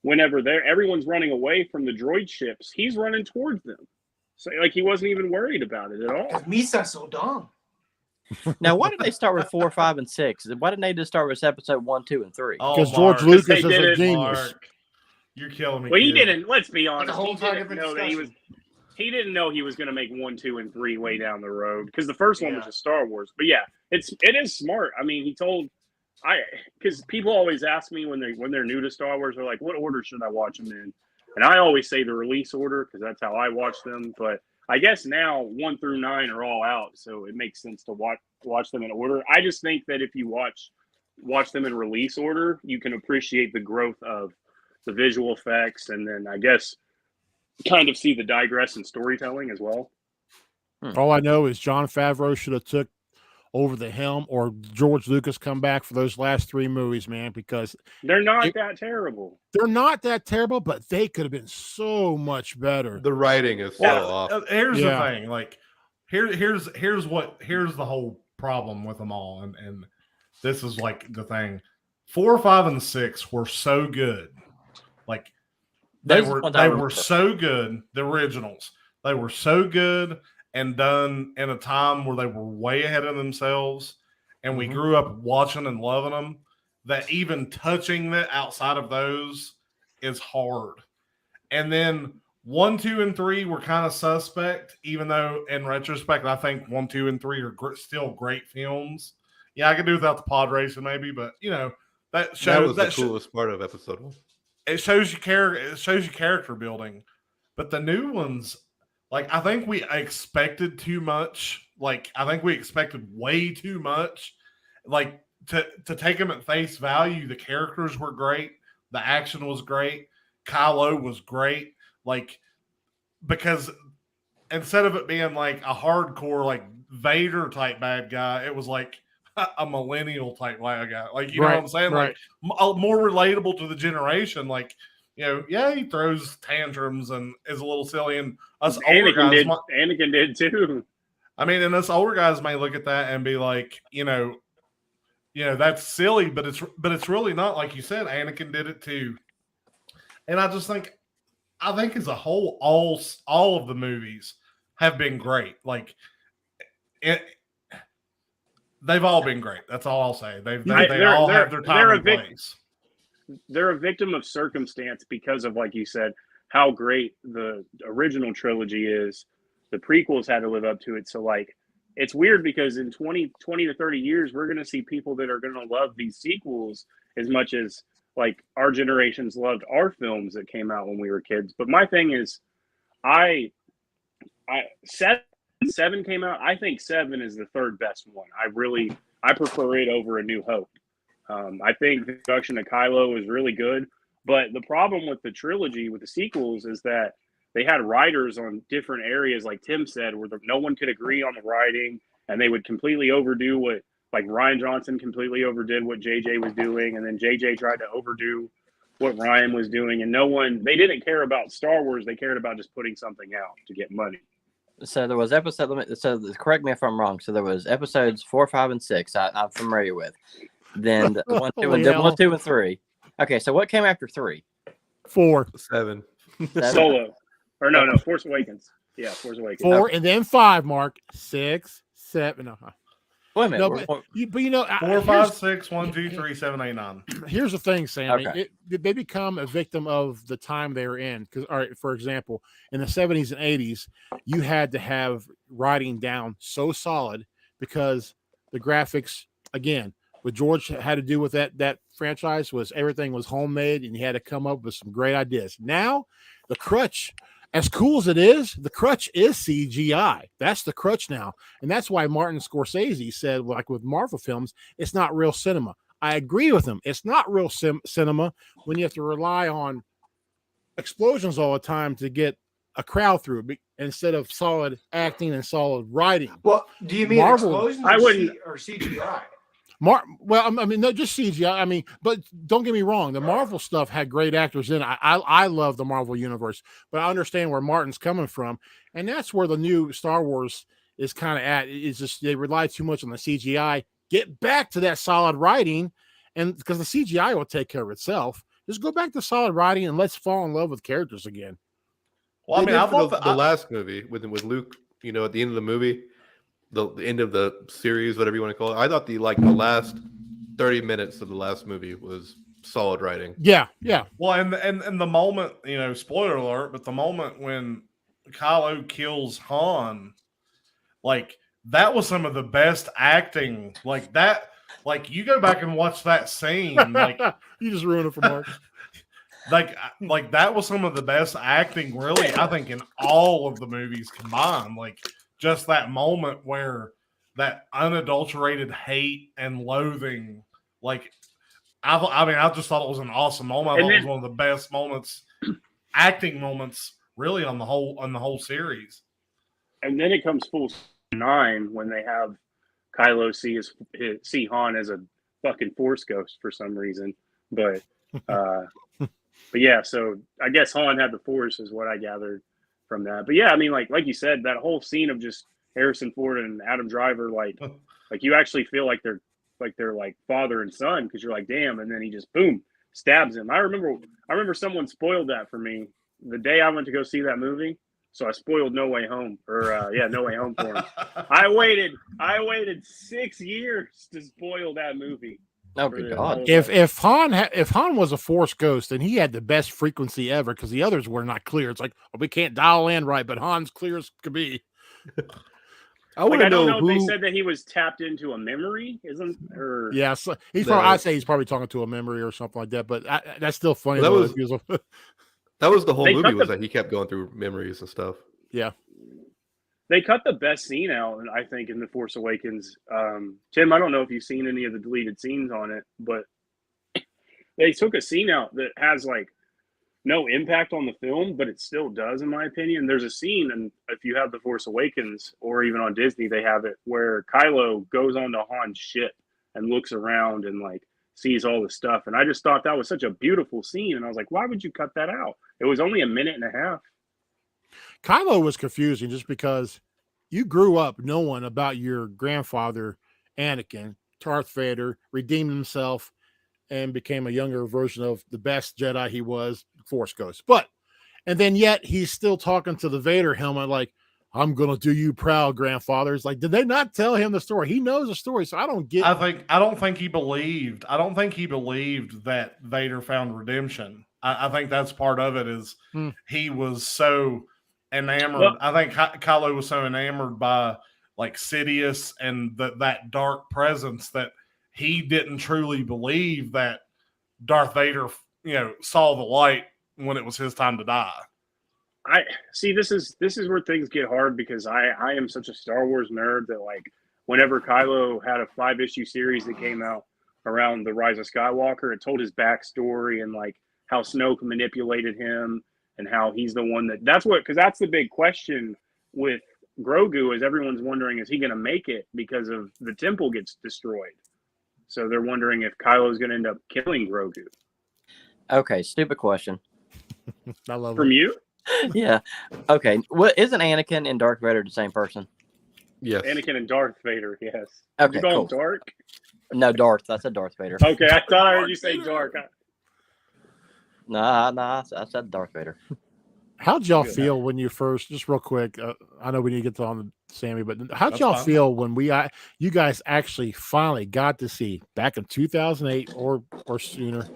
whenever everyone's running away from the droid ships, he's running towards them. So, like, he wasn't even worried about it at all. Cause Misa's so dumb. Now, why did they start with 4, 5, and 6? Why didn't they just start with episode 1, 2, and 3? Oh, Because George Mark, Lucas they is did a it, genius. Mark, you're killing me. Well, he kid. didn't. Let's be That's honest. a whole He entire didn't different know that he was. discussion. He didn't know he was going to make 1, 2, and 3 way down the road, because the first one was Yeah. just Star Wars. But yeah, it is smart. I mean, because people always ask me when they're new to Star Wars, they're like, "What order should I watch them in?" And I always say the release order, because that's how I watch them. But I guess now 1 through 9 are all out, so it makes sense to watch them in order. I just think that if you watch them in release order, you can appreciate the growth of the visual effects, and then I guess kind of see the digress in storytelling as well. All I know is John Favreau should have took over the helm, or George Lucas come back for those last 3 movies, man, because they're not that terrible. They're not that terrible, but they could have been so much better. The writing is so off. Here's the thing, like here's the whole problem with them all, and this is like the thing. 4, 5, and 6 were so good, like they were so good. The originals, they were so good and done in a time where they were way ahead of themselves, and we grew up watching and loving them. That even touching it outside of those is hard. And then 1, 2, and 3 were kind of suspect, even though in retrospect, I think 1, 2, and 3 are still great films. Yeah, I could do without the pod racing maybe, but that shows that was the coolest part of episode 1. It shows you character building, but the new ones, like I think we expected too much. Like I think we expected way too much. Like to take them at face value, the characters were great, the action was great, Kylo was great. Like because instead of it being like a hardcore like Vader type bad guy, it was like a millennial type bad guy. Like you know what I'm saying? Right. Like more relatable to the generation. Like he throws tantrums and is a little silly, and us older guys. Anakin did too. I mean, and us older guys may look at that and be like, that's silly, but it's really not. Like you said, Anakin did it too, and I think as a whole, all of the movies have been great. Like they've all been great. That's all I'll say. They all have their time and place. They're a victim of circumstance because of, like you said, how great the original trilogy is. The prequels had to live up to it. So, like, it's weird because in 20 to 30 years, we're going to see people that are going to love these sequels as much as, like, our generations loved our films that came out when we were kids. But my thing is, Seven came out. I think 7 is the third best one. I prefer it over A New Hope. I think the introduction of Kylo is really good, but the problem with the trilogy, with the sequels, is that they had writers on different areas, like Tim said, where no one could agree on the writing, and they would completely overdo what, like Rian Johnson completely overdid what JJ was doing, and then JJ tried to overdo what Ryan was doing, and they didn't care about Star Wars. They cared about just putting something out to get money. So there was so correct me if I'm wrong. So there was episodes 4, 5, and 6. I'm familiar with. Then 1, 2, and 3. Okay, so what came after 3? 4. 7. Solo, or no, Force Awakens. Yeah, Force Awakens. 4 and then 5. Mark 6, 7. Wait a minute. No, but 4, 5, 6, 1, 2, 3, 7, 8, 9. Here's the thing, Sam. Okay. They become a victim of the time they were in. Because, all right, for example, in the 70s and 80s, you had to have writing down so solid because the graphics, again, what George had to do with that franchise was everything was homemade, and he had to come up with some great ideas. Now, the crutch, as cool as it is, the crutch is CGI. That's the crutch now. And that's why Martin Scorsese said, like with Marvel films, it's not real cinema. I agree with him. It's not real cinema when you have to rely on explosions all the time to get a crowd through instead of solid acting and solid writing. Well, do you mean Marvel, explosions or CGI? Well, I mean, no, just CGI. I mean, but don't get me wrong. The Marvel stuff had great actors in it. I love the Marvel universe, but I understand where Martin's coming from, and that's where the new Star Wars is kind of at. It's just they rely too much on the CGI. Get back to that solid writing, and because the CGI will take care of itself. Just go back to solid writing and let's fall in love with characters again. Well, I mean, I thought the last movie with Luke, at the end of the movie. The end of the series, whatever you want to call it. I thought the last 30 minutes of the last movie was solid writing. Yeah. Well, and the moment, spoiler alert, but the moment when Kylo kills Han, like that was some of the best acting. Like that, like you go back and watch that scene, like you just ruined it for Mark. like that was some of the best acting, really. I think in all of the movies combined, like. Just that moment where that unadulterated hate and loathing, like, I just thought it was an awesome moment. I thought it was one of the best moments, acting moments, really on the whole series. And then it comes full 9 when they have Kylo see Han as a fucking Force ghost for some reason. But yeah, so I guess Han had the Force is what I gathered from that. But yeah, I mean, like you said, that whole scene of just Harrison Ford and Adam Driver, like you actually feel like they're like father and son, because you're like, damn, and then he just boom stabs him. I remember someone spoiled that for me the day I went to go see that movie. So I spoiled No Way Home, No Way Home for him. I waited 6 years to spoil that movie. Oh, good God. If Han was a Force ghost, then he had the best frequency ever, because the others were not clear. It's like, we can't dial in right, but Han's clear as could be. I don't know if they said that he was tapped into a memory, isn't? Or yeah, so I'd say he's probably talking to a memory or something like that. But that's still funny. Well, that was the whole movie, was that he kept going through memories and stuff. Yeah. They cut the best scene out, I think, in The Force Awakens. Tim, I don't know if you've seen any of the deleted scenes on it, but they took a scene out that has like no impact on the film, but it still does, in my opinion. There's a scene, and if you have The Force Awakens, or even on Disney, they have it, where Kylo goes onto Han's ship and looks around and like sees all the stuff. And I just thought that was such a beautiful scene. And I was like, why would you cut that out? It was only a minute and a half. Kylo was confusing just because you grew up knowing about your grandfather, Anakin, Darth Vader, redeemed himself and became a younger version of the best Jedi he was, Force Ghost. And then yet he's still talking to the Vader helmet like, I'm going to do you proud, grandfather. It's like, did they not tell him the story? He knows the story, so I don't get. I don't think he believed that Vader found redemption. I think that's part of it. Is he was so enamored. Well, I think Kylo was so enamored by like Sidious and that dark presence that he didn't truly believe that Darth Vader, saw the light when it was his time to die. I see. This is where things get hard, because I am such a Star Wars nerd that like whenever Kylo had a 5-issue series that came out around the Rise of Skywalker, it told his backstory and like how Snoke manipulated him and how he's the one because that's the big question with Grogu, is everyone's wondering, is he going to make it because of the temple gets destroyed? So they're wondering if Kylo is going to end up killing Grogu. Okay, stupid question. I love from it. you. Yeah. Okay. Well, isn't Anakin and Darth Vader the same person? Yes. Anakin and Darth Vader. Yes. Okay. You call him Dark? No, Darth. I said Darth Vader. Okay, I thought I heard you say Dark. Nah. I said Darth Vader. How'd y'all feel when you first? Just real quick. I know we need to get to on Sammy, but how'd y'all feel when you guys actually finally got to see back in 2008 or sooner?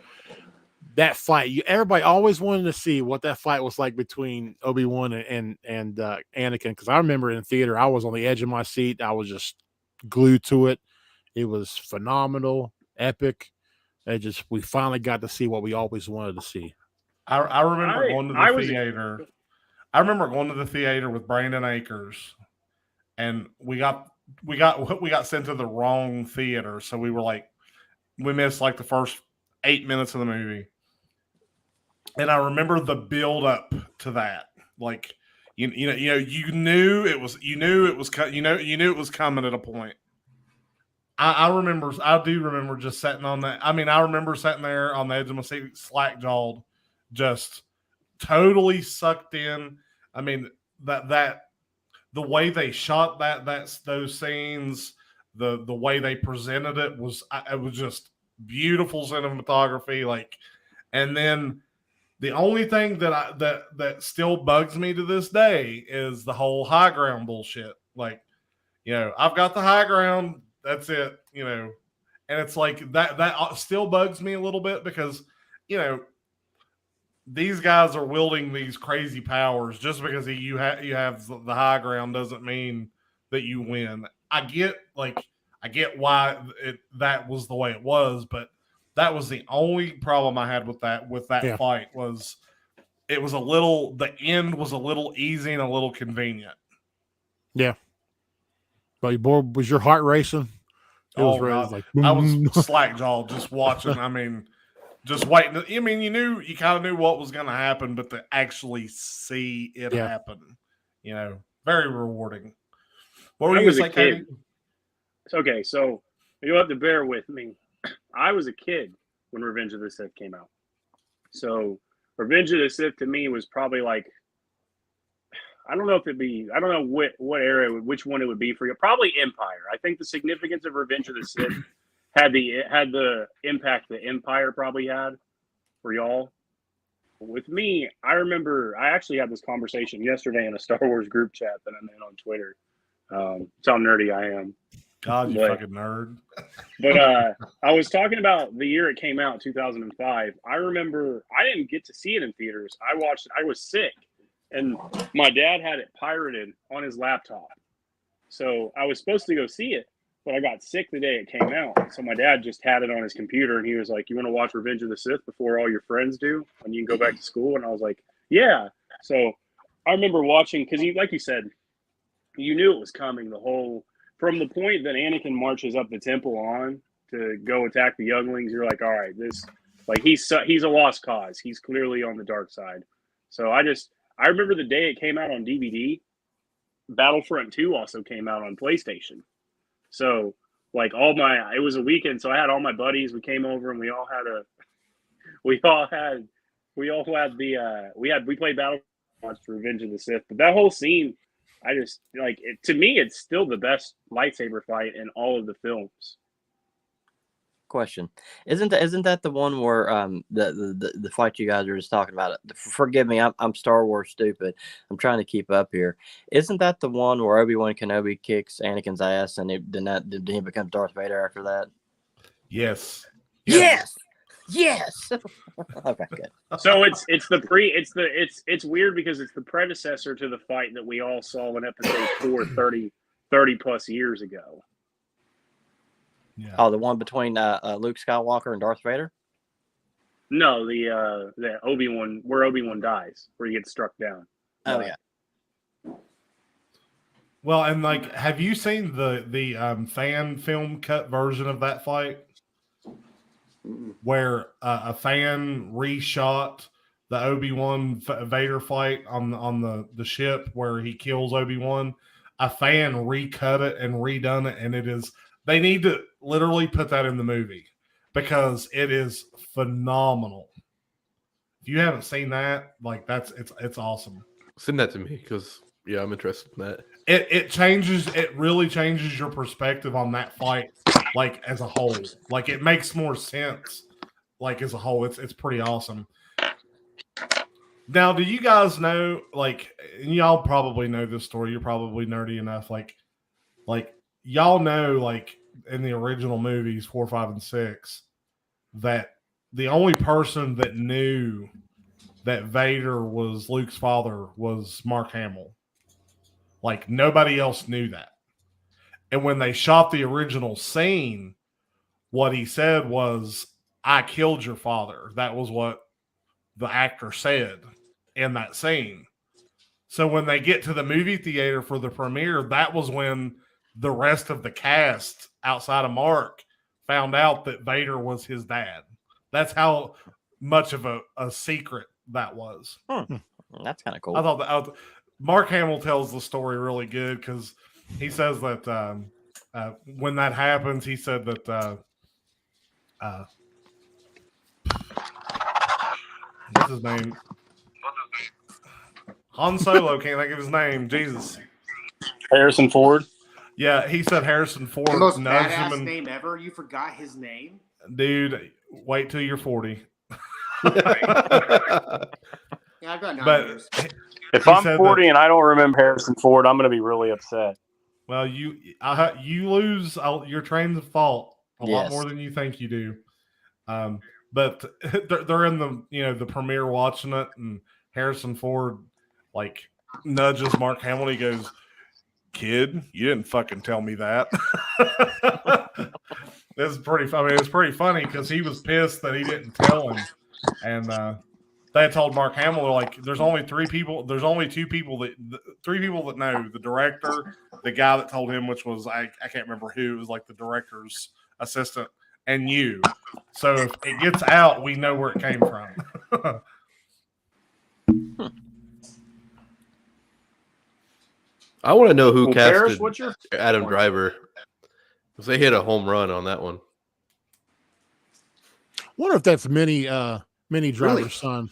That fight, everybody always wanted to see what that fight was like between Obi-Wan and Anakin. Because I remember in theater, I was on the edge of my seat. I was just glued to it. It was phenomenal, epic. We finally got to see what we always wanted to see. I remember going to the theater. I remember going to the theater with Brandon Akers, and we got sent to the wrong theater. So we missed like the first 8 minutes of the movie. And I remember the build up to that. Like, you knew it was coming at a point. I do remember just sitting on that. I mean, I remember sitting there on the edge of my seat, slack-jawed, just totally sucked in. I mean, that the way they shot those scenes, the way they presented it was just beautiful cinematography. Like, and then the only thing that still bugs me to this day is the whole high ground bullshit. Like, I've got the high ground. That's it. And it's like that still bugs me a little bit because, these guys are wielding these crazy powers. Just because you have the high ground doesn't mean that you win. I get why that was the way it was, but that was the only problem I had with that fight. Was it was the end was a little easy and a little convenient. Yeah. But was your heart racing? I was slack-jawed just watching. I mean, just waiting. I mean, you kind of knew what was going to happen, but to actually see it happen, very rewarding. What were you going to say, Cody? Okay, so you'll have to bear with me. I was a kid when Revenge of the Sith came out. So Revenge of the Sith to me was probably like, I don't know what era, which one it would be for you. Probably Empire. I think the significance of Revenge of the Sith had the impact that Empire probably had for y'all. With me, I remember I actually had this conversation yesterday in a Star Wars group chat that I'm in on Twitter. It's how nerdy I am. God, you fucking nerd. But I was talking about the year it came out, 2005. I remember I didn't get to see it in theaters. I watched it. I was sick, and my dad had it pirated on his laptop. So I was supposed to go see it, but I got sick the day it came out. So my dad just had it on his computer, and he was like, "You want to watch Revenge of the Sith before all your friends do, and you can go back to school?" And I was like, "Yeah." So I remember watching, because like you said, you knew it was coming from the point that Anakin marches up the temple on to go attack the younglings. You're like, all right, he's a lost cause. He's clearly on the dark side. So I remember the day it came out on DVD. Battlefront 2 also came out on PlayStation. So it was a weekend. So I had all my buddies. We came over and we played Battlefront, watched Revenge of the Sith. But that whole scene, to me, it's still the best lightsaber fight in all of the films. Question: Isn't that the one where the fight you guys are just talking about? Forgive me, I'm Star Wars stupid. I'm trying to keep up here. Isn't that the one where Obi-Wan Kenobi kicks Anakin's ass and then he becomes Darth Vader after that? Yes. Yes. Okay, good. So it's weird because it's the predecessor to the fight that we all saw in episode 4 30 plus years ago. Yeah. Oh, the one between Luke Skywalker and Darth Vader? No, the Obi-Wan, where Obi-Wan dies, where he gets struck down. Oh yeah. Well, and have you seen the fan film cut version of that fight? Where a fan reshot the Obi-Wan Vader fight on the ship where he kills Obi-Wan. A fan recut it and redone it, and they need to literally put that in the movie because it is phenomenal. If you haven't seen that, it's awesome. Send that to me because I'm interested in that. It really changes your perspective on that fight, as a whole. It makes more sense, as a whole. It's pretty awesome. Now, do you guys know, and y'all probably know this story, you're probably nerdy enough, y'all know, in the original movies, 4, 5, and 6, that the only person that knew that Vader was Luke's father was Mark Hamill. Nobody else knew that. And when they shot the original scene, what he said was, "I killed your father." That was what the actor said in that scene. So when they get to the movie theater for the premiere, that was when the rest of the cast outside of Mark found out that Vader was his dad. That's how much of a secret that was. That's kind of cool. I thought that Mark Hamill tells the story really good because he says that when that happens, he said that what's his name? Han Solo, can't think of his name. Jesus. Harrison Ford. Yeah, he said Harrison Ford. The most nudged badass him and, name ever. You forgot his name? Dude, wait till you're 40. Yeah, I've got 9 But years. If he I'm said 40 and I don't remember Harrison Ford, I'm going to be really upset. Well, you lose your trains of thought a lot Yes. more than you think you do. But they're in the premiere watching it, and Harrison Ford nudges Mark Hamill. He goes, "Kid, you didn't fucking tell me that." This is pretty. I mean, it's pretty funny because he was pissed that he didn't tell him, and they told Mark Hamill there's only 3 people. There's only 2 people three people that know: the director, the guy that told him, which was I can't remember who. It was the director's assistant, and you. So if it gets out, we know where it came from. I want to know who casted Paris, what's your Adam Driver They hit a home run on that one. Wonder if that's Minnie Driver's Really? son.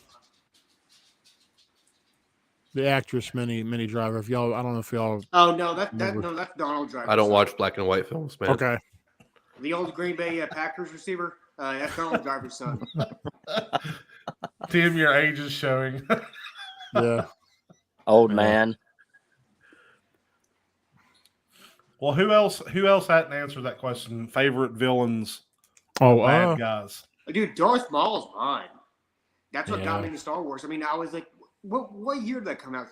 The actress Minnie Driver. If y'all, I don't know if y'all. Oh no, that's Donald Driver. I don't watch black and white films, man. Okay. The old Green Bay Packers receiver. That's Donald Driver's son. Tim, your age is showing. Yeah. Old man. Well, who else hadn't answered that question? Favorite villains, Oh, bad guys. Dude, Darth Maul's mine. That's what got Yeah. me into Star Wars. I mean, I was like, what year did that come out?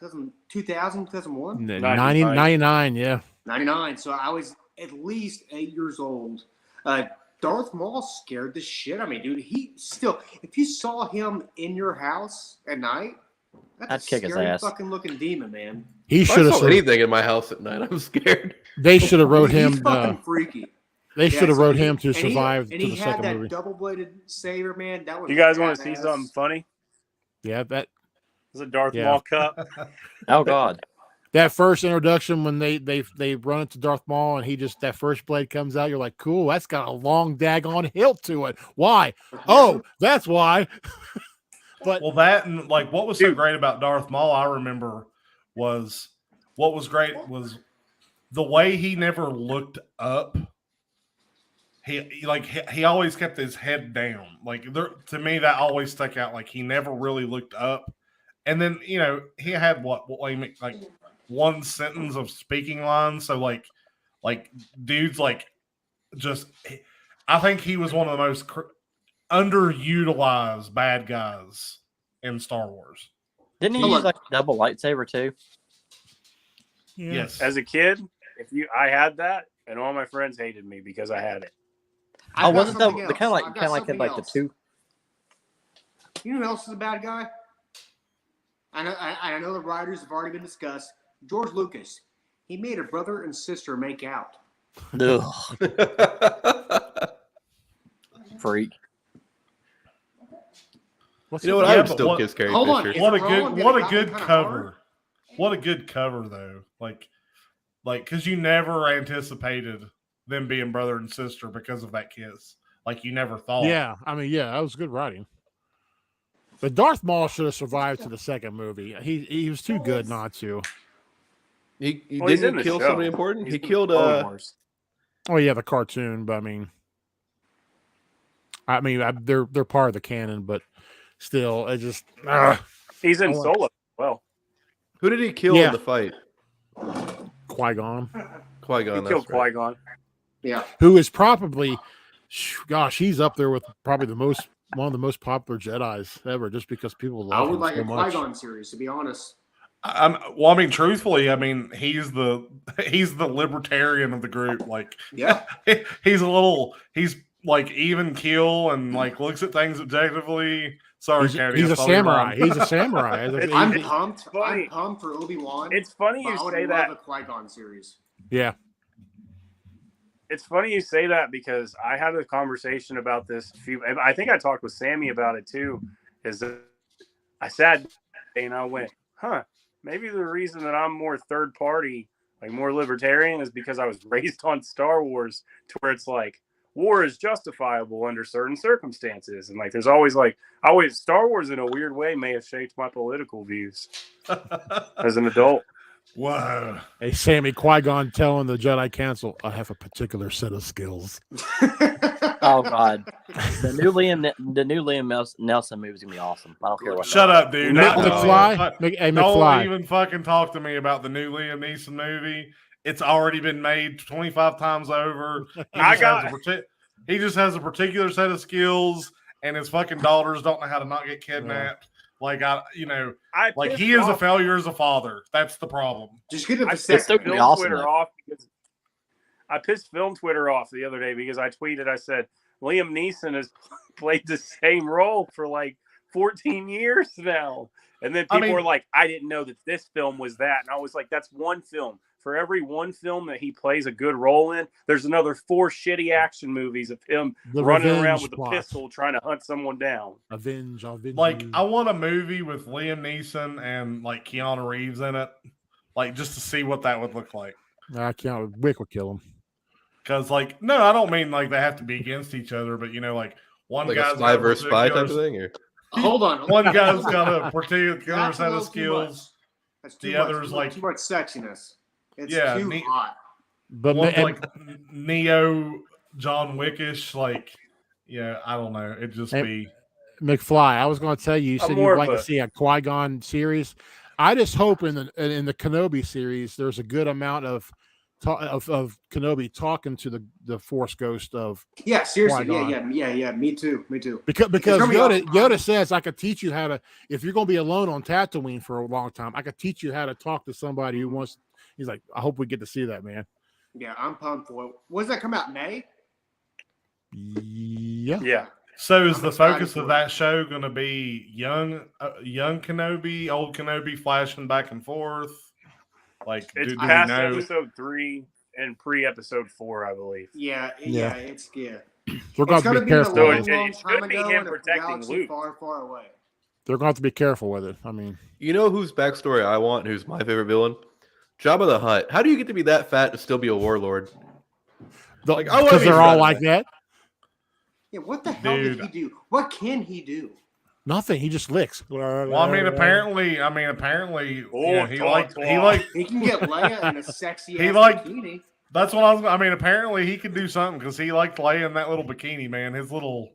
2000, 2001? 99, yeah. 99. So I was at least 8 years old. Darth Maul scared the shit out of me, dude. If you saw him in your house at night, that's I'd a kick his scary ass. fucking looking demon, man. He If should I saw have. anything in my house at night, I'm scared. They should have wrote He's him. fucking freaky. They should have so wrote he- him to and he- survive And to he the had second that movie. double-bladed saber, man. That was You guys want to see badass. something funny? Yeah, that It's a Darth Yeah. Maul cup. Oh God. first introduction when they run into Darth Maul and that first blade comes out, you're like, cool, that's got a long daggone hilt to it. Why? Oh, that's why. But Well, that and like what was so great about Darth Maul, I remember, was what was great was the way he never looked up. He always kept his head down. To me, that always stuck out. Like he never really looked up. And then he had like one sentence of speaking lines. So like dudes I think he was one of the most underutilized bad guys in Star Wars. Didn't he use like a double lightsaber too? yeah. Yes. As a kid, I had that, and all my friends hated me because I had it. I've Oh, got wasn't that something the kind else. of I've got like something the else. two? You know who else is a bad guy? I know the writers have already been discussed. George Lucas. He made a brother and sister make out. Ugh, freak. What's You know what? Yeah, I would but still what- kiss Carrie Hold on. Fisher. Is What it a wrong? good what Did a it good got kinda cover. hard? What a good cover though. Like because you never anticipated them being brother and sister because of that kiss. Like you never thought. Yeah, I mean, yeah, that was good writing. But Darth Maul should have survived to the second movie. He was too good not to. He Well, he's in didn't the kill show. somebody important. He's He in killed Clone Wars. Oh yeah, the cartoon, but I mean, they're part of the canon, but still, it just He's in I want- Solo. Well, who did he kill Yeah. in the fight? Qui-Gon, Qui-Gon. he killed That's right. Qui-Gon. Yeah. who is probably, gosh, he's up there with probably one of the most popular Jedis ever, just because people I love would him like so a much. Qui-Gon series, to be honest. Truthfully, I mean, he's the libertarian of the group. Like Yeah. he's like even keel and like looks at things objectively. Sorry, Cody. He's I a saw you samurai. wrong. He's a samurai. I'm He- pumped. funny. I'm pumped for Obi-Wan. It's funny but you I would say love that. a Qui-Gon series. yeah, It's funny you say that because I had a conversation about this. I think I talked with Sammy about it too. Is that I sat and I went, maybe the reason that I'm more third party, like more libertarian, is because I was raised on Star Wars, to where it's like war is justifiable under certain circumstances, and like there's always Star Wars in a weird way may have shaped my political views as an adult. Whoa. hey Sammy, Qui-Gon telling the Jedi Council, "I have a particular set of skills." Oh God. The new Liam Nelson movie is gonna be awesome. I don't care what. Shut up, dude. No. McFly, Don't McFly. even fucking talk to me about the new Liam Neeson movie. It's already been made 25 times over. He just has a particular set of skills, and his fucking daughters don't know how to not get kidnapped. Like he is a failure as a father. That's the problem. Just get him I to pissed second. still gonna be film awesome, Twitter though. off because I pissed film Twitter off the other day because I tweeted. I said Liam Neeson has played the same role for like 14 years now, and then people were like, "I didn't know that this film was that," and I was like, "That's one film. For every one film that he plays a good role in, there's another 4 shitty action movies of him The running around revenge with a plot. pistol trying to hunt someone down." Avenge. Like, I want a movie with Liam Neeson and like Keanu Reeves in it, like just to see what that would look like. I can't. Wick will kill him. Because, like, no, I don't mean like they have to be against each other, but you know, like one Like guy's a spy got a versus spy type particular, of thing, or Hold on. one guy's got a particular That's a set little of too much. skills. That's too The much. other's like, too much sexiness. It's Yeah, too hot. But one's and- like Neo John Wickish. Like, yeah, I don't know. It just And- be McFly, I was going to tell you, you I'm said more you'd of like to a- see a Qui-Gon series. I just hope in the Kenobi series, there's a good amount of Kenobi talking to the Force Ghost of Yeah, seriously. Qui-Gon. Yeah. Me too. Because gonna be Yoda says I could teach you how to, if you're going to be alone on Tatooine for a long time, I could teach you how to talk to somebody who wants. He's like, I hope we get to see that, man. Yeah, I'm pumped for it. When does that come out? May? Yeah. Yeah. so. Is I'm the excited focus for of it. that show going to be young Kenobi, old Kenobi flashing back and forth? Like, It's do we past know? episode 3 and pre-episode 4, I believe. Yeah. Yeah. It's They're It's going to gonna be be in a careful. So long, with it. long it time should be ago him in a protecting galaxy Luke. far, far away. They're going to have to be careful with it. I mean, you know whose backstory I want? Who's my favorite villain? Jabba the Hutt. How do you get to be that fat and still be a warlord? Like, I wanna because be they're all fat. like that. Yeah, what the hell did Dude. he do? What can he do? Nothing. He just licks. Well, I mean, apparently, Oh, yeah, he talk. like. He can get Leia in a sexy He ass like- bikini. That's what I was. I mean, apparently he could do something because he liked laying that little bikini, man. His little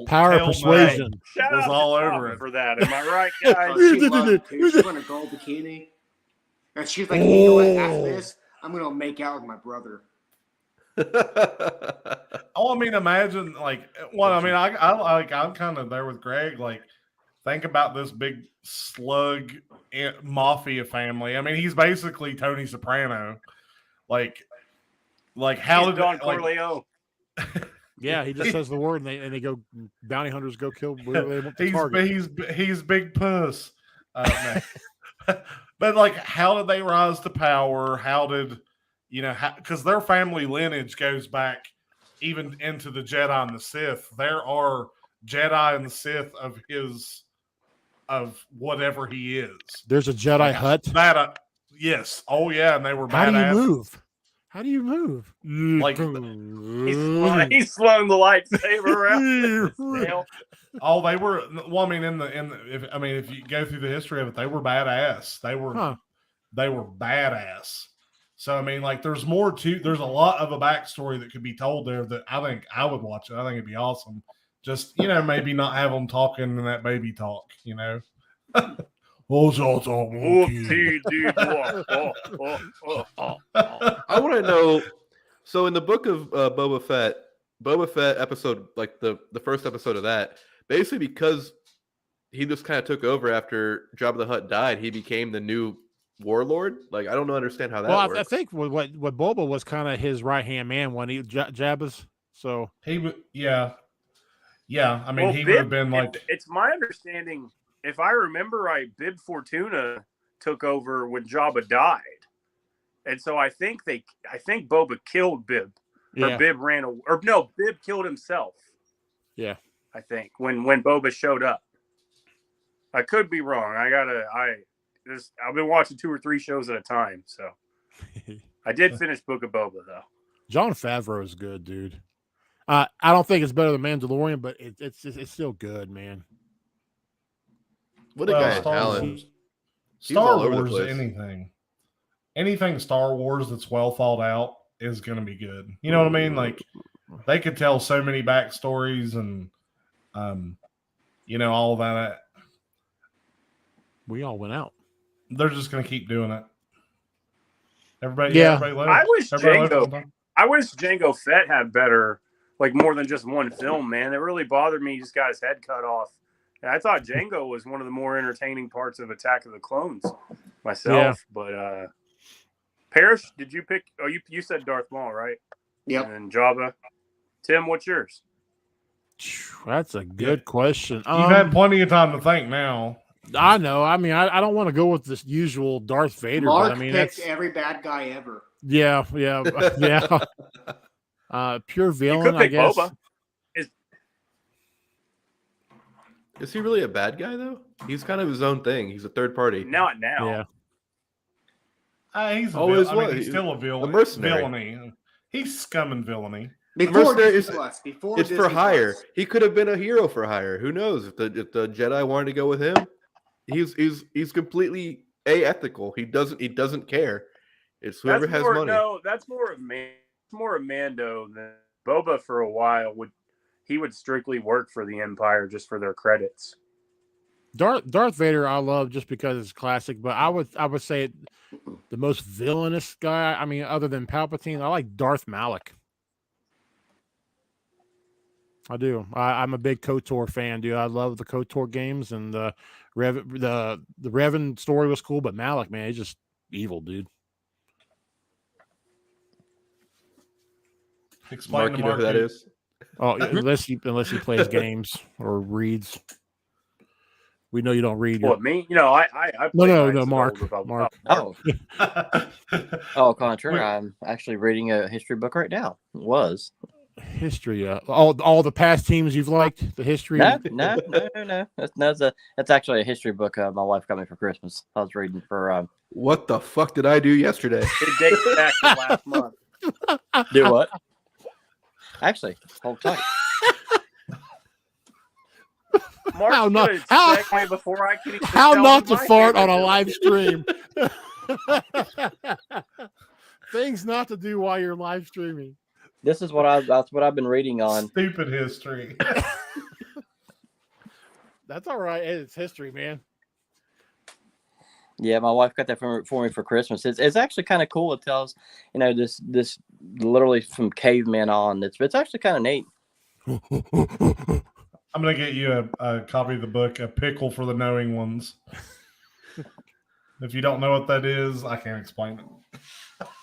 Power of tail persuasion. Shout was out all to over Tom it. for that. Am I right, Oh, guys? she loved it, too. She went in a gold bikini. And she's like, you know what? After this, I'm going to make out with my brother. Oh, I mean, imagine like. Well, I mean, I'm kind of there with Greg. Like, think about this big slug mafia family. I mean, he's basically Tony Soprano. Like how He's did Don like, Corleone. Yeah, he just says the word, and they go. Bounty hunters go kill whoever they want to target. he's big puss. Man. But like, how did they rise to power? How did because their family lineage goes back even into the Jedi and the Sith. There are Jedi and the Sith of whatever he is. There's a Jedi hut. That yes. Oh yeah, and they were How do you badass. move? How do you move? Like, He's slung the lightsaber around. Hell, Oh, they were. Well, I mean, if you go through the history of it, they were badass. They were badass. So I mean, like, there's more to. There's a lot of a backstory that could be told there that I think I would watch it. I think it'd be awesome. Just maybe not have them talking in that baby talk. oh, dude. I want to know. So in the book of Boba Fett episode, like the first episode of that, basically because he just kind of took over after Jabba the Hutt died, he became the new warlord. Like, I don't understand how that works. I think what Boba was kind of his right hand man when he Jabba's. So he would, yeah. I mean, he would Bib, have been like. It's my understanding, if I remember right, Bib Fortuna took over when Jabba died, and so I think Boba killed Bib, or Bib Bib killed himself. Yeah, I think when Boba showed up. I could be wrong. I've been watching 2 or 3 shows at a time, so I did finish Book of Boba though. Jon Favreau is good, dude. I don't think it's better than Mandalorian, but it's still good, man. What a guy has Star talent. Wars, He's all Star over the Wars place. anything Star Wars that's well thought out is going to be good. You know what I mean? Like, they could tell so many backstories and, all that. We all went out. They're just going to keep doing it. Everybody, Yeah. everybody left. I wish Everybody left. Jango Fett had better, like more than just one film, man. It really bothered me. He just got his head cut off. And I thought Jango was one of the more entertaining parts of Attack of the Clones myself. But Parrish, did you pick? Oh, you said Darth Maul, right? Yep. And then Jabba. Tim, what's yours? That's a good question. You've had plenty of time to think now. I know. I mean, I don't want to go with this usual Darth Vader. Mark but I mean, picked that's every bad guy ever. yeah. Pure You villain, could I pick guess. Boba. Is he really a bad guy though? He's kind of his own thing. He's a third party. Not now. Yeah. He's Always I mean, was. he's still a villain. A mercenary. Villainy. He's scum and villainy. Before Mercenary Disney is- Plus, before It's Disney for hire. Plus. He could have been a hero for hire. Who knows if the Jedi wanted to go with him? He's completely aethical. He doesn't care. It's whoever has money. No, that's more of Mando than Boba. For a while, he would strictly work for the Empire just for their credits. Darth Vader, I love just because it's classic. But I would say the most villainous guy. I mean, other than Palpatine, I like Darth Malak. I do. I'm a big KOTOR fan, dude. I love the KOTOR games, and the Revan story was cool, but Malak, man, he's just evil, dude. Explain Mark, to you know Mark who that is? Oh, unless he plays games or reads. We know you don't read. Well, me, I No, play no, Knights of the Mark. Old Republic. Mark. Oh, contrary. I'm actually reading a history book right now. Was History. All the past teams you've liked. The history. no. That's actually a history book. My wife got me for Christmas. I was reading for. What the fuck did I do yesterday? It dates back to last month. Do what? Actually, hold tight. Mark's How not- gonna how- segue before I can even How tell not you to my fart on favorite a film. live stream. Things not to do while you're live streaming. This is that's what I've been reading on. Stupid history. That's all right. It's history, man. Yeah, my wife got that for me for Christmas. It's actually kind of cool. It tells, this literally from cavemen on. It's actually kind of neat. I'm gonna get you a copy of the book, A Pickle for the Knowing Ones. If you don't know what that is, I can't explain it.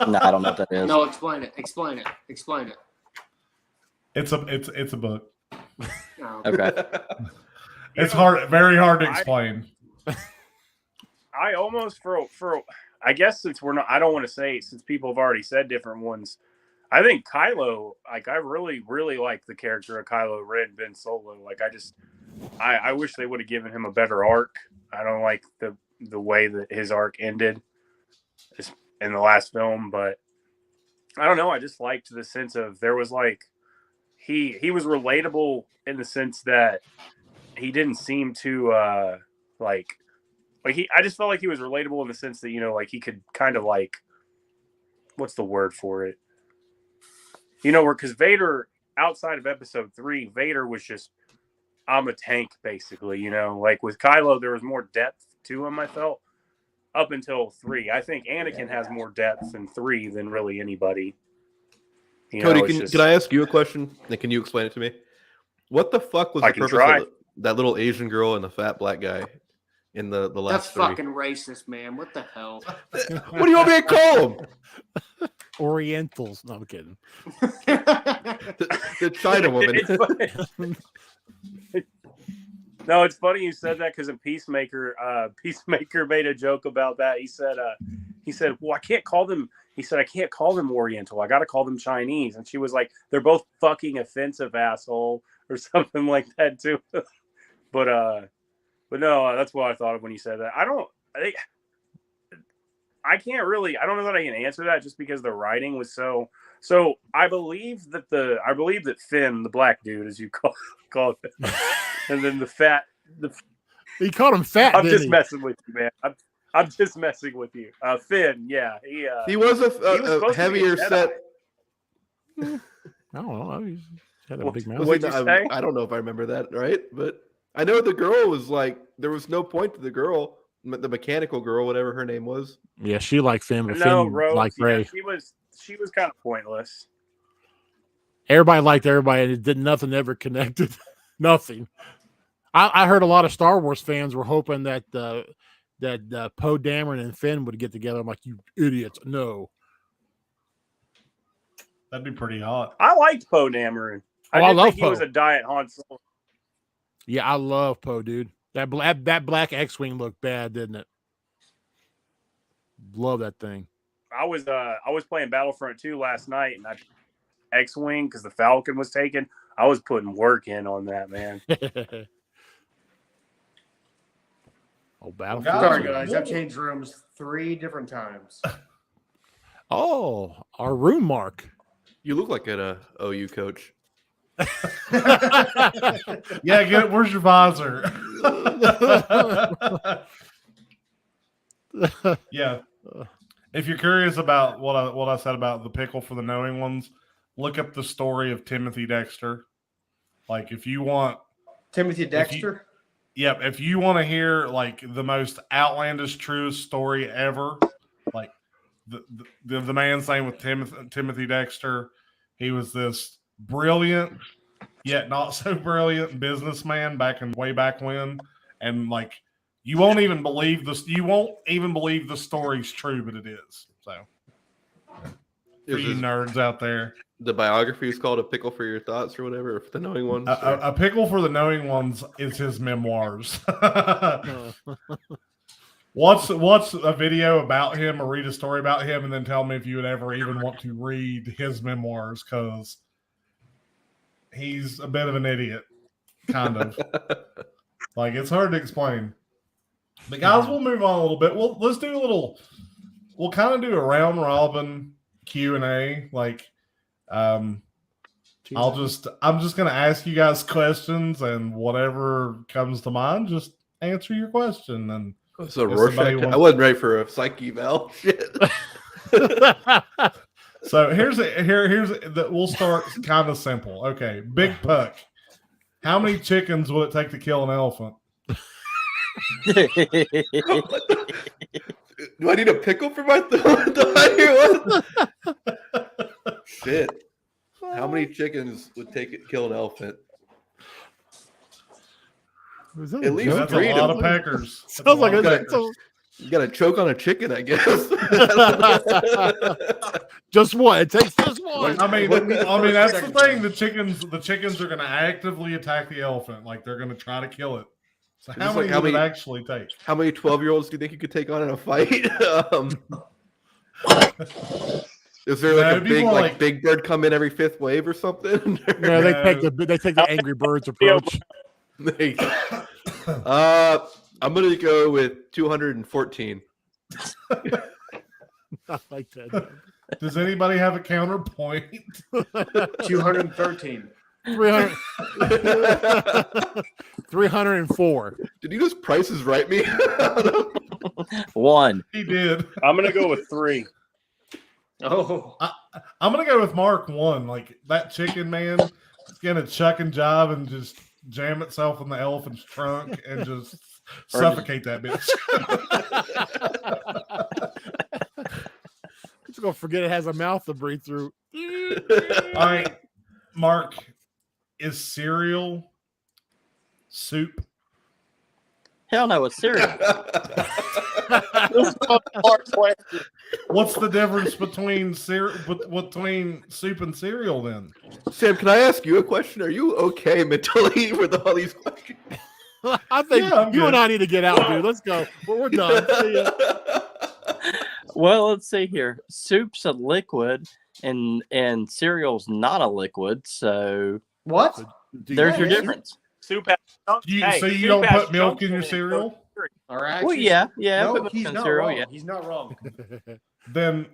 No, I don't know what that is. No, explain it. Explain it. Explain it. It's a book. No. Okay. It's very hard to explain. I almost for I guess since we're not, I don't want to say, since people have already said different ones. I think Kylo, I really, really like the character of Kylo Ren, Ben Solo. I wish they would have given him a better arc. I don't like the way that his arc ended in the last film, but I don't know. I just liked the sense of there was he was relatable in the sense that he didn't seem to I just felt like he was relatable in the sense that he could kind of what's the word for it? Because Vader, outside of Episode 3, Vader was just, I'm a tank, basically. With Kylo, there was more depth to him. I felt up until 3. I think Anakin has more depth in 3 than really anybody. Cody, can I ask you a question? And can you explain it to me? What the fuck was the purpose of that little Asian girl and the fat black guy in the last That's 3? fucking racist, man. What the hell? What do you want me to call them? Orientals. No, I'm kidding. The China woman. No, it's funny you said that because in Peacemaker made a joke about that. He said, well, I can't call them. He said, I can't call them Oriental. I got to call them Chinese. And she was like, they're both fucking offensive, asshole, or something like that too. But no, that's what I thought of when you said that. I don't know that I can answer that just because the writing was so. I believe that Finn, the black dude, as you call it, and then He called him fat. I'm just messing with you, man. I'm just messing with you. Finn, yeah, he was he was supposed a to be heavier a Jedi. set. I don't know. He had a big mouth. What'd you say? I don't know if I remember that right, but I know the girl was there was no point to the girl, the mechanical girl, whatever her name was. Yeah, she liked Finn, but No, Finn Rose, liked Ray. she was kind of pointless. Everybody liked everybody, and it did nothing ever connected. Nothing. I heard a lot of Star Wars fans were hoping that Poe Dameron and Finn would get together. I'm like, you idiots! No. That'd be pretty hot. I liked Poe Dameron. I love think he Poe. was a diet Han Solo. Yeah, I love Poe, dude. That black X-wing looked bad, didn't it? Love that thing. I was playing Battlefront 2 last night, and I X-wing because the Falcon was taken. I was putting work in on that, man. Oh, Battlefield. Sorry, guys. I've changed rooms 3 different times. Oh, our room mark. You look like an OU coach. Yeah, where's your visor? Yeah. If you're curious about what I said about the pickle for the knowing ones, look up the story of Timothy Dexter. Like, if you want Timothy Dexter. If you want to hear like the most outlandish, truest story ever, like the man's name with Timothy Dexter, he was this brilliant yet not so brilliant businessman way back when, and like you won't even believe this. You won't even believe the story's true, but it is. So, for you nerds out there, the biography is called "A Pickle for Your Thoughts" or whatever. For the knowing ones, a pickle for the knowing ones is his memoirs. Watch a video about him or read a story about him, and then tell me if you would ever even want to read his memoirs, because he's a bit of an idiot, kind of. Like, it's hard to explain. But guys, we'll move on a little bit. We'll kind of do a round robin Q&A. Like, I'm just gonna ask you guys questions, and whatever comes to mind, just answer your question. And so Rorschach, I wasn't ready for a psych eval. Shit. So we'll start kind of simple. Okay, Big Puck. How many chickens would it take to kill an elephant? Do I need a pickle for my thought? Shit. How many chickens would kill an elephant? At least that's 3 a lot of peckers. Sounds like you got to choke on a chicken, I guess. Just one. It takes just one. I mean, that's the thing. The chickens are going to actively attack the elephant. Like, they're going to try to kill it. So how many would it actually take? How many 12-year-olds do you think you could take on in a fight? Is there like a big bird come in every 5th wave or something? No, they take the Angry Birds approach. I'm gonna go with 214. I like that. Does anybody have a counterpoint? 213. 304. Did you just Prices Right me? 1. He did. I'm gonna go with 3. Oh, I'm gonna go with Mark 1. Like, that chicken man is gonna chuck and jive and just jam itself in the elephant's trunk and just suffocate that bitch. It's gonna forget it has a mouth to breathe through. All right, Mark, is cereal soup? Hell no, it's cereal. What's the difference between soup and cereal then? Sam, can I ask you a question? Are you okay mentally with all these questions? I think you and I need to get out, dude. Let's go. We're done. See ya. Well, let's see here. Soup's a liquid, and cereal's not a liquid. So what? There's your difference. Soup has so you don't put milk in your cereal? All right. Well, yeah. No, put he's milk in not cereal. wrong. Yeah. He's not wrong. Then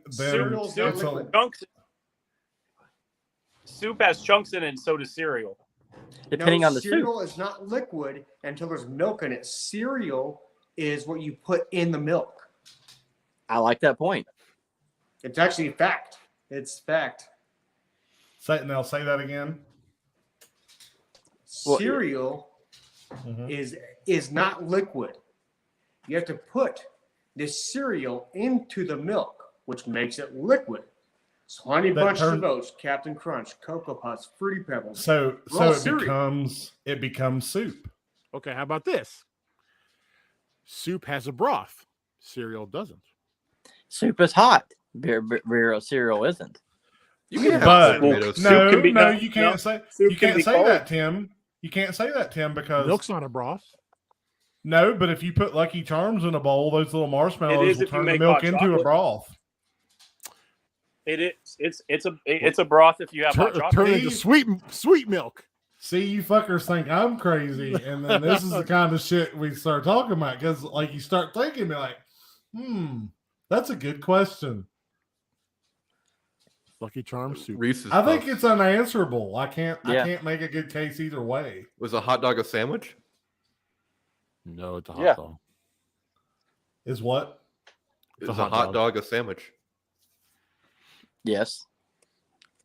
soup has chunks in it, and so does cereal. Depending on the cereal soup. is not liquid until there's milk in it. Cereal is what you put in the milk. I like that point. It's actually fact. It's fact. Say that again. Cereal is not liquid. You have to put this cereal into the milk, which makes it liquid. So Honey Bunches of Oats, Captain Crunch, Cocoa Puffs, Fruity Pebbles. So it becomes soup. Okay, how about this? Soup has a broth. Cereal doesn't. Soup is hot. Cereal isn't. You can but have you can't say that, Tim. You can't say that, Tim, because milk's not a broth. No, but if you put Lucky Charms in a bowl, those little marshmallows will turn the milk into a broth. It is. It's a broth if you have hot chocolate. Turn into sweet milk. See, you fuckers think I'm crazy, and then this is the kind of shit we start talking about, because like you start thinking, like, that's a good question. Lucky Charms soup. Reese's. I think Puffs. it's unanswerable. I can't Yeah. make a good case either way. Was a hot dog a sandwich? No, it's a hot Yeah. dog. Is what? It's a Is a hot hot dog. dog a sandwich? Yes.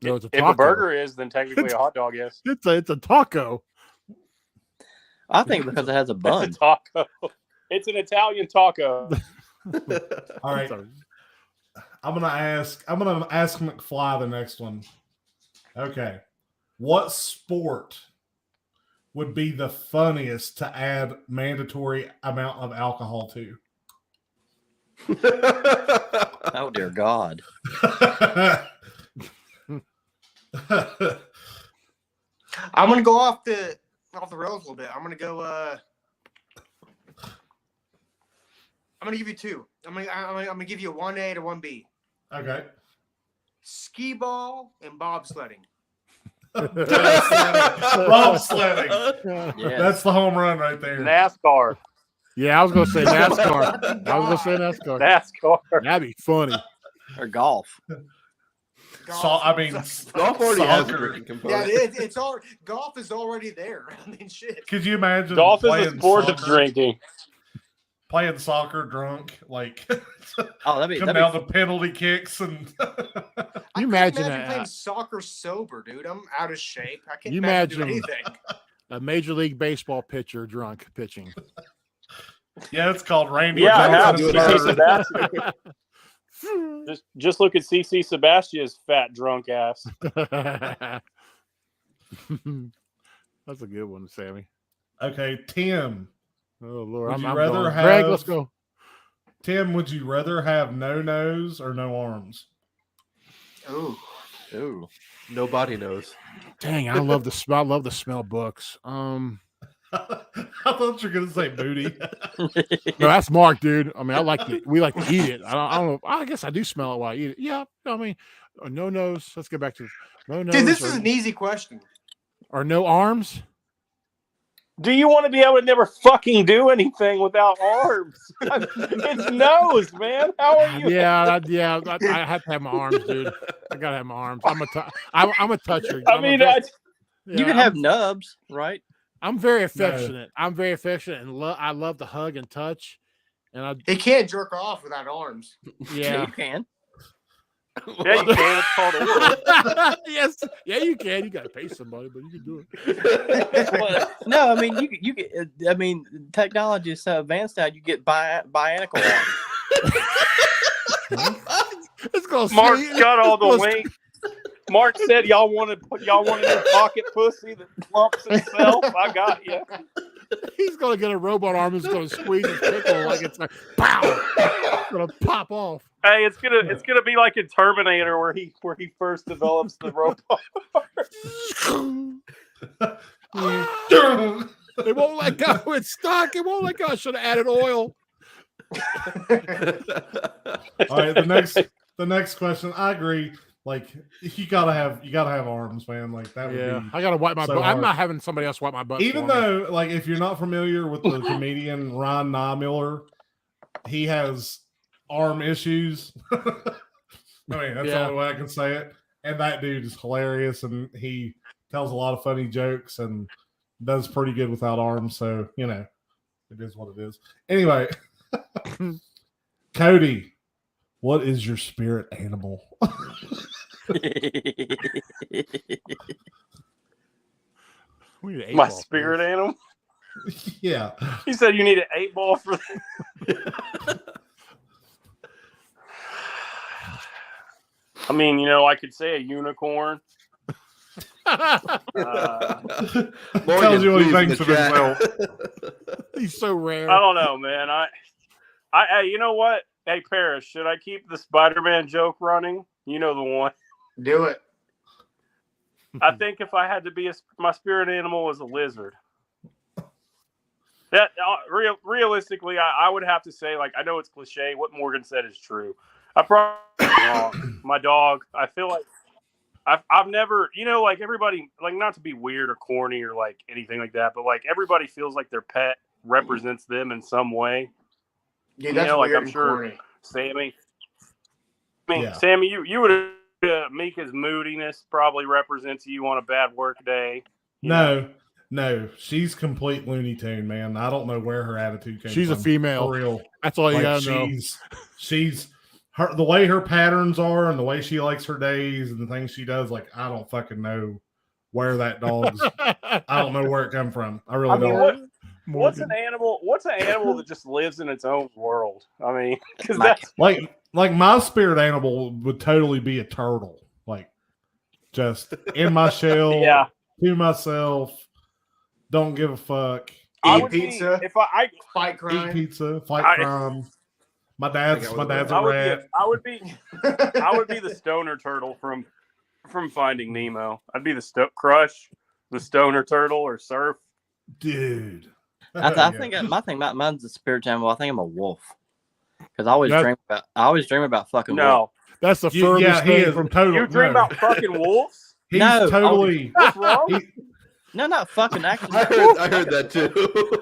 No, it's a If taco. a burger is, then technically a hot dog is. It's a taco. I think because it has a bun. It's a taco. It's an Italian taco. All right. Sorry. I'm gonna ask McFly the next one. Okay. What sport would be the funniest to add mandatory amount of alcohol to? Oh dear God. I'm gonna go off the rails a little bit. I'm gonna go. I'm gonna give you two. I'm gonna give you a 1A to 1B. Okay. Skee ball and bobsledding. Bobsledding. Yes. That's the home run right there. NASCAR. Yeah, I was gonna say NASCAR. NASCAR. NASCAR. That'd be funny. Or golf. Golf Golf already has a Soccer. drinking Yeah, component. it's all golf is already there. I mean, shit. Could you imagine Golf is a playing sport of soccer- drinking. Playing soccer drunk, like Oh, that'd come be down to penalty kicks and I You can't imagine playing that? soccer sober, dude. I'm out of shape. I can't You imagine doing imagine- anything. A Major League Baseball pitcher drunk pitching. yeah, it's called Randy. Yeah, I have. Johnson. CC Sebastian. Just look at CC Sebastian's fat drunk ass. That's a good one, Sammy. Okay, Tim. Oh Lord, Would I'm you rather going. have- Greg, let's go. Tim, would you rather have no nose or no arms? Ooh. Ooh. Nobody knows. Dang, I love the smell. I love to smell books. I thought you were gonna say booty. No, that's Mark, dude. I mean, we like to eat it. I don't know. I guess I do smell it while I eat it. Yeah, I mean, no nose. Let's get back to no nose. Dude, this or, is an easy question. or no arms. Do you want to be able to never fucking do anything without arms? It's nose, man. How are you? Yeah. I have to have my arms, dude. I gotta have my arms. I'm a toucher. I mean, You can have nubs, right? I'm very affectionate. I'm very affectionate, and I love to hug and touch. And He can't jerk off without arms. yeah. You can. yeah, you can. It's called oral. Yes, yeah, you can. You gotta pay somebody, but you can do it. Well, no, I mean you get. I mean, technology is so advanced now. You get bionicle arms. It's gonna Mark's say- got all it's the gonna- weight. Mark said y'all wanted a pocket pussy that lumps itself. I got you. He's gonna get a robot arm. That's gonna squeeze his pickle like it's like pow. It's gonna pop off. Hey, it's gonna be like in Terminator where he first develops the robot. It won't let go. It's stuck. It won't let go. I should have added oil. All right, the next question. I agree. Like you gotta have arms, man. Like that would Yeah, be I gotta wipe my so butt. I'm hard. not having somebody else wipe my butt. Even for me. though, like, if you're not familiar with the comedian Ryan Niemiller, he has arm issues. I mean, that's the Yeah. only way I can say it. And that dude is hilarious, and he tells a lot of funny jokes and does pretty good without arms. So it is what it is. Anyway, Cody, what is your spirit animal? We need an My 8-ball, spirit please. animal. Yeah. He said you need an 8-ball for I mean, I could say a unicorn. Tells you what he please, in thinks the of chat. himself. He's so rare. I don't know, man. Hey, you know what? Hey, Paris, should I keep the Spider-Man joke running? You know the one. Do it. I think if I had to be my spirit animal was a lizard. That realistically, I would have to say, like, I know it's cliche. What Morgan said is true. I probably wrong. My dog. I feel like I've never, like everybody, like not to be weird or corny or like anything like that, but like everybody feels like their pet represents them in some way. Dude, that's like weird I'm and sure corny. Sammy. I mean, Yeah. Sammy, you would Mika's moodiness probably represents you on a bad work day. No, she's complete Looney Tune, man. I don't know where her attitude came She's from. a female. For real. That's all you Like, gotta know. she's her, the way her patterns are and the way she likes her days and the things she does. Like, I don't fucking know where that dog's. I don't know where it come from. I really don't. What's an animal? What's an animal that just lives in its own world? I mean, because My- that's Like my spirit animal would totally be a turtle. Like, just in my shell, yeah. to myself. Don't give a fuck. I Eat would pizza. Be, if I Fight crime. Eat pizza, fight crime. My dad's a rat. I would be the stoner turtle from Finding Nemo. I'd be the Crush, the stoner turtle, or Surf. Dude. I think mine's a spirit animal. I think I'm a wolf because I always dream about fucking wolves. No, That's the furthest thing from total. You dream about fucking wolves? He's No, totally. What's wrong? No, not fucking actually. I heard that too.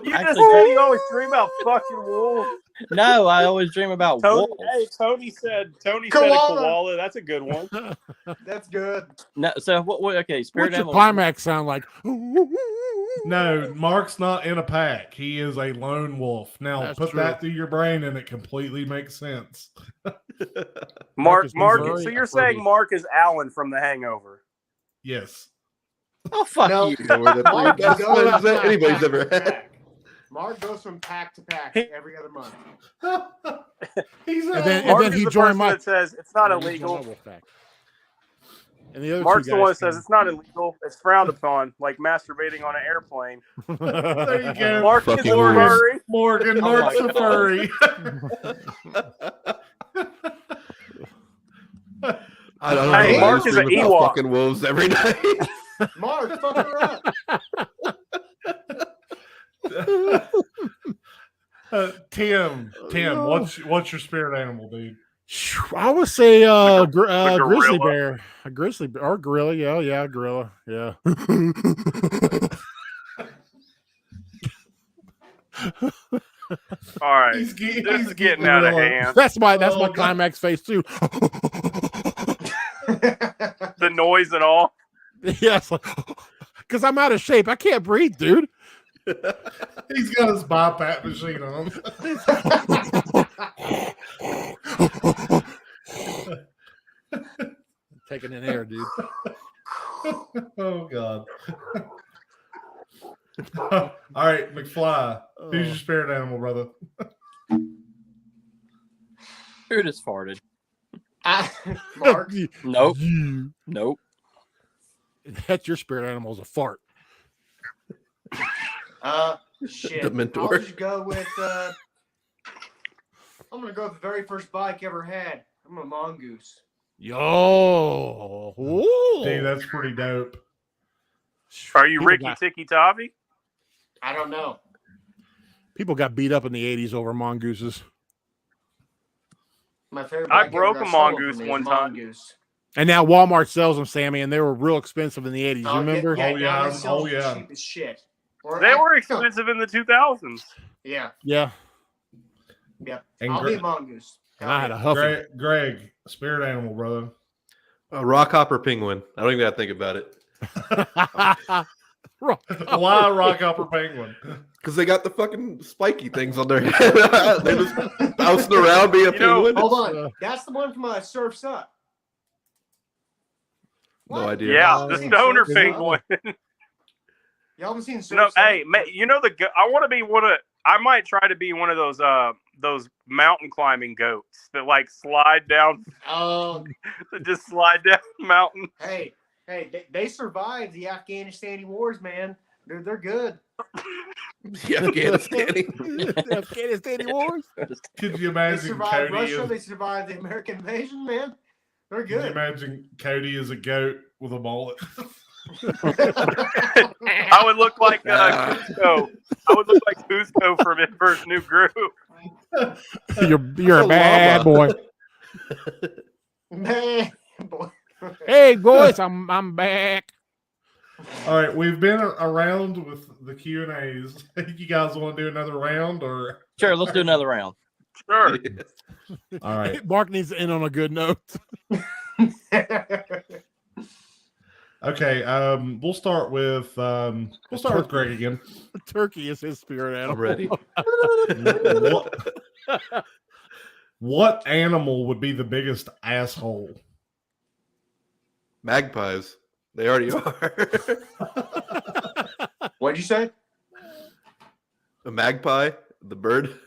You Actually, just said you always dream about fucking wolves. No, I always dream about wolves. Hey, Tony said a Koala. koala. That's a good one. That's good. No, so what? Okay, spirit What's your animal. climax sound like? No, Mark's not in a pack. He is a lone wolf. Now, That's put true. that through your brain and it completely makes sense. Mark. is So very you're saying affirmative. Mark is Alan from The Hangover? Yes. Oh fuck No. you! You know where the three Mark best goes friends that from anybody's pack ever to had. pack. Mark goes from pack to pack every other month. He's And a- then Mark he is the joined person my. that says it's not He's illegal. my wolf pack. And the other Mark's two the one that guys says it's not illegal. It's frowned upon, like masturbating on an airplane. there you go. Mark is a Fucking weird. furry. Morgan, Oh Mark's my a God. furry. I don't know. Hey, I Mark just is an dream about Ewok. fucking wolves every night. Mark, fuck her up. Tim, what's your spirit animal, dude? I would say The grizzly gorilla. bear, a grizzly bear, or gorilla. Yeah, gorilla. Yeah. All right, He's this is getting out of hand. That's my Oh, God. climax face too. The noise and all. Yes, because I'm out of shape. I can't breathe, dude. He's got his BiPAP machine on. Taking in air, dude. Oh God. All right, McFly. Who's your spirit animal, brother? Who just farted? Mark. Nope. You. Nope. That's your spirit animal is a fart. Shit. The mentor. I'll just go with. I'm gonna go with the very first bike ever had. I'm a mongoose. Yo. Ooh. Dude, that's pretty dope. Are you People Ricky got- Tikki Tavi? I don't know. People got beat up in the 80s over mongooses. My favorite. I bike broke ever a got stolen mongoose from me one is time. mongoose. And now Walmart sells them, Sammy, and they were real expensive in the 80s. You remember? Yeah, Oh, yeah. now they sell Oh, yeah. cheap as shit. Or They were expensive in the 2000s. Yeah, Yeah. yeah. And I'll be a mongoose. And I had a Huffy. Greg, spirit animal, brother. A rockhopper penguin. I don't even have to think about it. Why a rockhopper penguin? Because they got the fucking spiky things on their head. They're just bouncing around being a You know, penguin. Hold on. That's the one from Surf's Up. No What? idea. Yeah, the I've seen stoner Surf's Up. penguin. Y'all haven't seen Surf's No, Up? hey, you know I want to be one of. I might try to be one of those mountain climbing goats that like slide down, Oh, that just slide down the mountain. hey, they survived the Afghanistan wars, man. They're good. The Afghanistan. Afghanistan wars. Could you They imagine survived Cody? Russia. As, They survived the American invasion, man. They're could you good. imagine Cody as a goat with a mullet? I would look like Cusco. I would look like Cusco from Inverse New Groove. You're a bad boy. Man, boy. Hey boys, I'm back. All right, we've been around with the Q&As. You guys want to do another round, or Sure, let's do another round. Sure. all right? Mark needs to end on a good note. Okay, we'll start with Greg again. Turkey is his spirit animal. I'm ready. What animal would be the biggest asshole? Magpies. They already are. What'd you say? A magpie, the bird.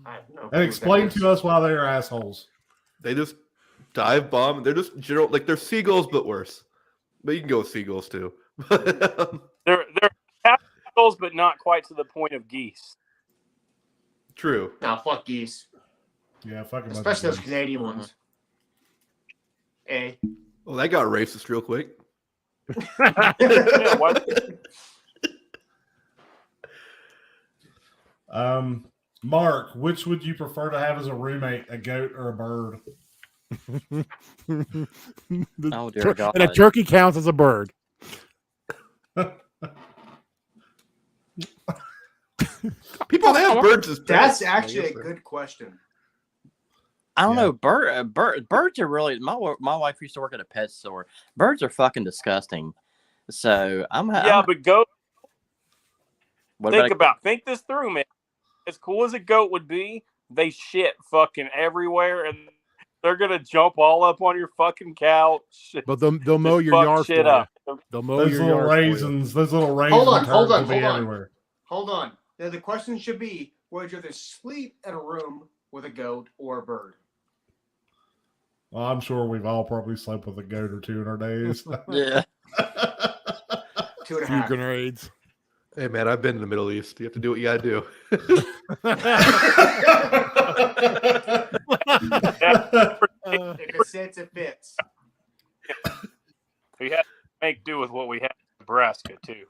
I don't know. And explain to us why they're assholes. They just dive bomb. They're just general, like they're seagulls, but worse. But you can go with seagulls too. They're capitals, but not quite to the point of geese. True. Nah, fuck geese. Yeah, fucking Especially those Canadian ones. Eh? Well, that got racist real quick. Yeah, what? Mark, which would you prefer to have as a roommate, a goat or a bird? Oh dear God! And a turkey counts as a bird. People have birds as pets. That's actually a good question. I don't know. Birds are really. My wife used to work at a pet store. Birds are fucking disgusting. So But goat. What Think this through, man. As cool as a goat would be, they shit fucking everywhere, and they're gonna jump all up on your fucking couch. But they'll mow your yard shit for up. you. They'll mow Those your little yard for you. raisins, those little raisins Hold on. everywhere. Hold on. Now, the question should be, would you rather sleep in a room with a goat or a bird? Well, I'm sure we've all probably slept with a goat or two in our days. Yeah. 2.5. Grenades. Hey man, I've been in the Middle East. You have to do what you gotta do. If it sits, it fits. We had to make do with what we had in Nebraska too.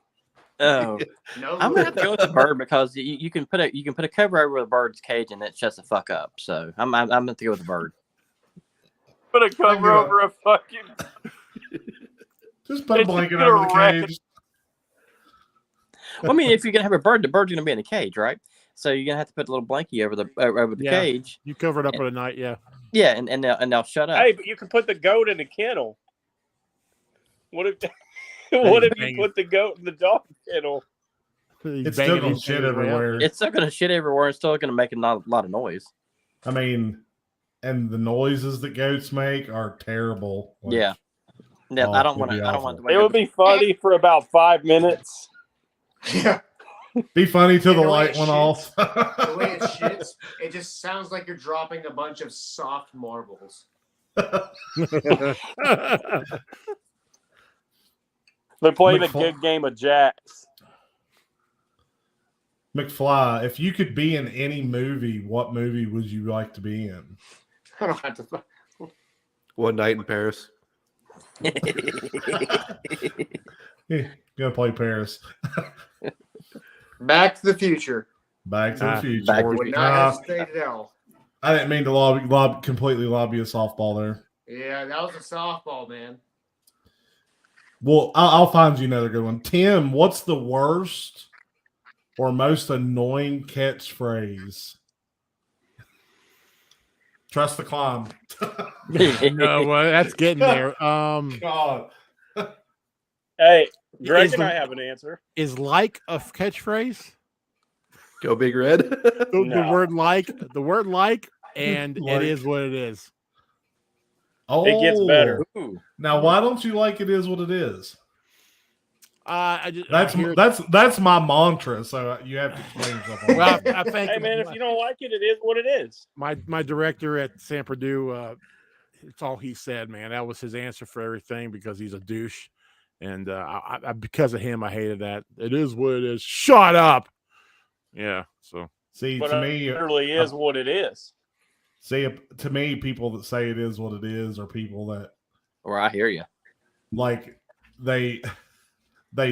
Oh, No, I'm gonna have to go with the bird because you can put a cover over the bird's cage and it shuts the fuck up. So I'm gonna go with the bird. Put a cover over a fucking. Just put a It's blanket gonna over the wreck cage. Well, I mean, if you're gonna have a bird, the bird's gonna be in a cage, right? So you're gonna have to put a little blankie over the Yeah. cage. You cover it up at night, yeah. Yeah, and they'll shut up. Hey, but you can put the goat in a kennel. What if? What if you put the goat in the dog kennel? It's still gonna shit everywhere. It's still gonna shit everywhere. It's still gonna make a lot of noise. I mean, and the noises that goats make are terrible. Like, Yeah. Yeah, Oh, I don't it'd want be to. I don't awful. want to. It would be funny for about 5 minutes. Yeah. Be funny till the And the way light it went shits- off. The way it shits, it just sounds like you're dropping a bunch of soft marbles. They're playing a McFly- good game of jacks. McFly, if you could be in any movie, what movie would you like to be in? I don't have to. One Night in Paris. Yeah, gonna play Paris. Back to the Future. Back to the Future. Back to Would the not hesitate at all. I didn't mean to completely lobby a softball there. Yeah, that was a softball, man. Well, I'll find you another good one. Tim, what's the worst or most annoying catchphrase? Trust the climb. No, well, that's getting there. God. Hey, Greg Is and the- I have an answer. Is like a catchphrase? Go Big Red. The No. word like, and Like. it is what it is. Oh, It gets better. Ooh. Now, why don't you like it is what it is? I hear- That's my mantra. So you have to explain yourself. On well, that. I think Hey, man, if you don't like it, it is what it is. my director at San Purdue, it's all he said, man. That was his answer for everything because he's a douche, and I because of him, I hated that. It is what it is. Shut up. Yeah. So See, But to it me, literally is what it is. to me, people that say it is what it is are people that Or I hear you. like they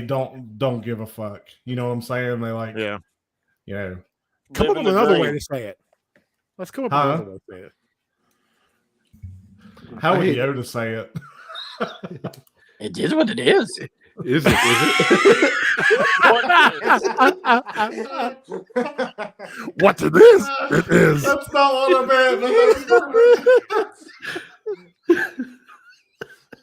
don't give a fuck. You know what I'm saying? They like, yeah. you know, Come up Living with the another dream. way to say it. Let's come up Huh? with another way to say it. how would hate- Yoda say it? It is what it is. Is it? What it is? It is. That's not what I meant.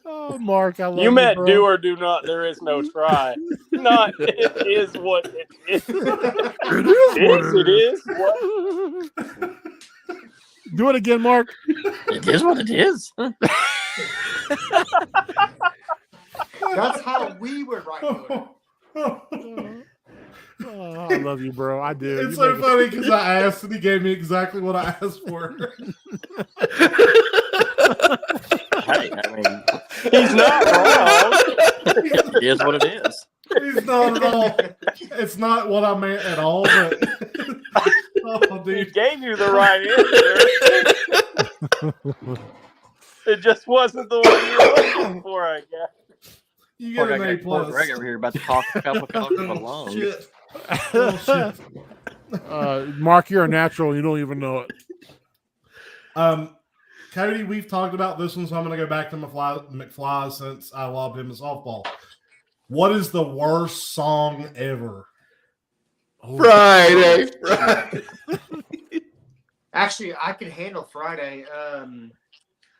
Oh, Mark, I love You meant bro. do or do not. There is no try. Not it is what it is. It is what It is. Do it again, Mark. It is what it is. That's how we would write it. Oh, I love you, bro. I do. It's You so make funny because I asked and he gave me exactly what I asked for. Hey, I mean, He's not wrong. it is what it is. He's not at all. It's not what I meant at all. But oh, He dude. gave you the right answer. It just wasn't the one you were looking for, I guess. You Poor get guy an A got Port plus. Greg over here about to cough a couple of Oh, lungs. shit. Oh, shit. Mark, you're a natural. You don't even know it. Cody, we've talked about this one, so I'm going to go back to McFly since I lobbed him a softball. What is the worst song ever? Friday. Actually, I can handle Friday.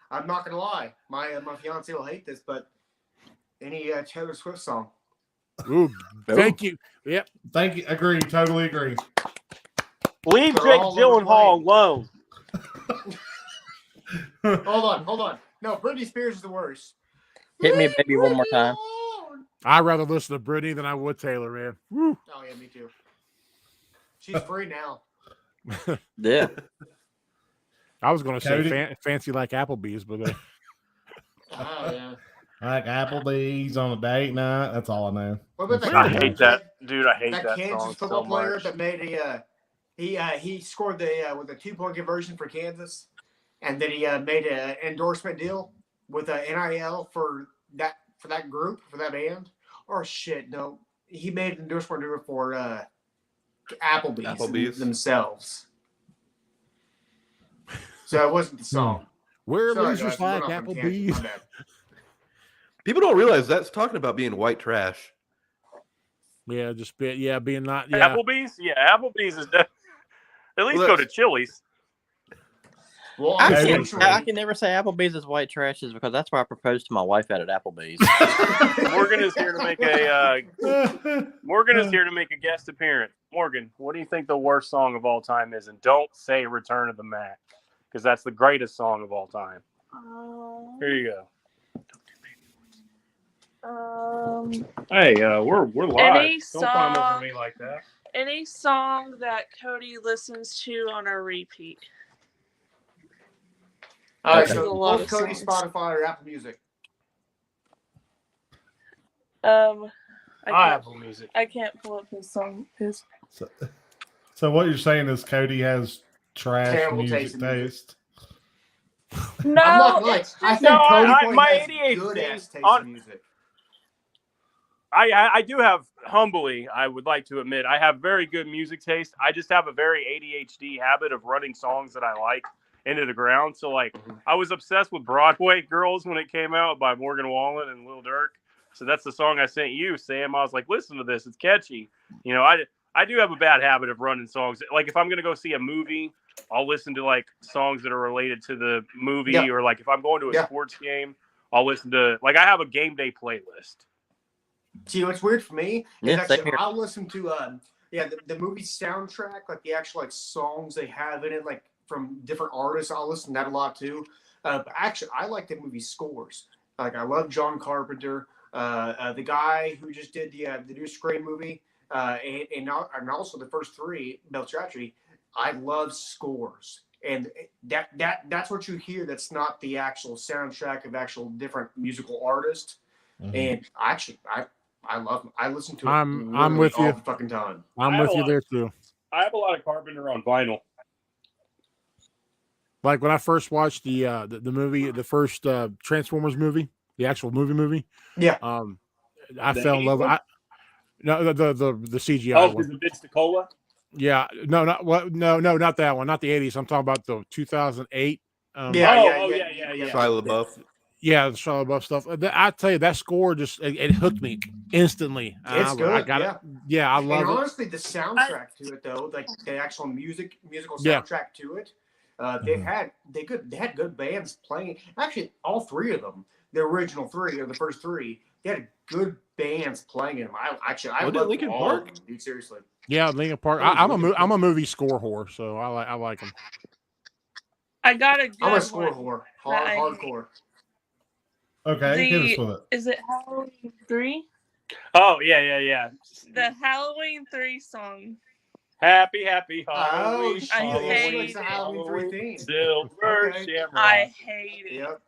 I'm not gonna lie. My fiance will hate this, but any Taylor Swift song. Ooh, thank you. Yep. Thank you. Agree. Totally agree. Leave They're Jake all over Gyllenhaal alone. Hold on. No, Britney Spears is the worst. Hit me, baby, one more time. I'd rather listen to Britney than I would Taylor, man. Woo. Oh yeah, me too. She's free now. Yeah. I was going to Cody? say fancy like Applebee's, but Oh yeah. Like Applebee's on a date night. That's all I know. What about that? I hate that, dude. I hate That that Kansas song football so player much. that made he scored with a 2-point conversion for Kansas, and then he made an endorsement deal with a NIL for that group, for that band. Or shit, no, he made an endorsement deal for Applebee's themselves. So it wasn't the song. we're Sorry, losers guys, we like went off on a tangent. Applebee's. My bad. People don't realize that's talking about being white trash. Yeah, being not. Yeah. Applebee's? Yeah, Applebee's is at least Well, go to Chili's. Well, I unfortunately, can never say Applebee's is white trash is because that's where I proposed to my wife at Applebee's. Morgan is here to make a guest appearance. Morgan, what do you think the worst song of all time is? And don't say "Return of the Mac" because that's the greatest song of all time. Here you go. Hey, we're live. Any Don't climb over song- me like that. Any song that Cody listens to on a repeat. all right. Okay. So A lot both of Cody, songs. Spotify, or Apple Music. I Apple Music. can't pull up his song. So what you're saying is Cody has trash Terrible music taste in music. taste. No, I'm not gonna lie. it's I just think No, Cody I- Boy my has ADHD good ass taste on- in music. I do have humbly, I would like to admit, I have very good music taste. I just have a very ADHD habit of running songs that I like into the ground. So like I was obsessed with Broadway Girls when it came out by Morgan Wallen and Lil Durk. So that's the song I sent you, Sam. I was like, listen to this, it's catchy. You know, I do have a bad habit of running songs. Like if I'm gonna go see a movie, I'll listen to like songs that are related to the movie, Yeah. or like if I'm going to a Yeah. sports game, I'll listen to like I have a game day playlist. See, what's weird for me is Yeah, same actually here. I'll listen to the movie soundtrack, like the actual like songs they have in it, like from different artists. I'll listen to that a lot too. But actually, I like the movie scores. Like I love John Carpenter, the guy who just did the new Scream movie, and also the first three, Beltracci. I love scores, and that's what you hear. That's not the actual soundtrack of actual different musical artists. Mhm. And actually, I love them. I listen to it. I'm literally with all you. the fucking time. I'm I have with a you lot there of- too. I have a lot of Carpenter on vinyl. Like when I first watched the movie, the first Transformers movie, the actual movie. Yeah. I The fell in love. 80s one? No, the CGI Oh, one. because of Vince Cola. Yeah, no, not that one. Not the 80s. I'm talking about the 2008. Yeah, Oh, yeah. Shia LaBeouf. Yeah, the Charlotte Buff stuff. I tell you, that score just it hooked me instantly. It's good. I got yeah. it. Yeah, I love And it. honestly, the soundtrack to it, though, like the actual musical Yeah. soundtrack to it, they had good bands playing. Actually, all three of them. the original 3 or the first 3, they had good bands playing them. I What, love Linkin all Park? of them, dude. Seriously. Yeah, Linkin Park. That was I'm Linkin a movie score whore, so I like them. I got a good I'm a score one. whore. that I hate. Hardcore. Okay, hit us with it. Is it Halloween 3? Oh yeah. The Halloween 3 song. Happy Halloween. Oh, I shit. hate It's a Halloween 3 theme. Silver Okay. Shamrock. I hate it. Yep.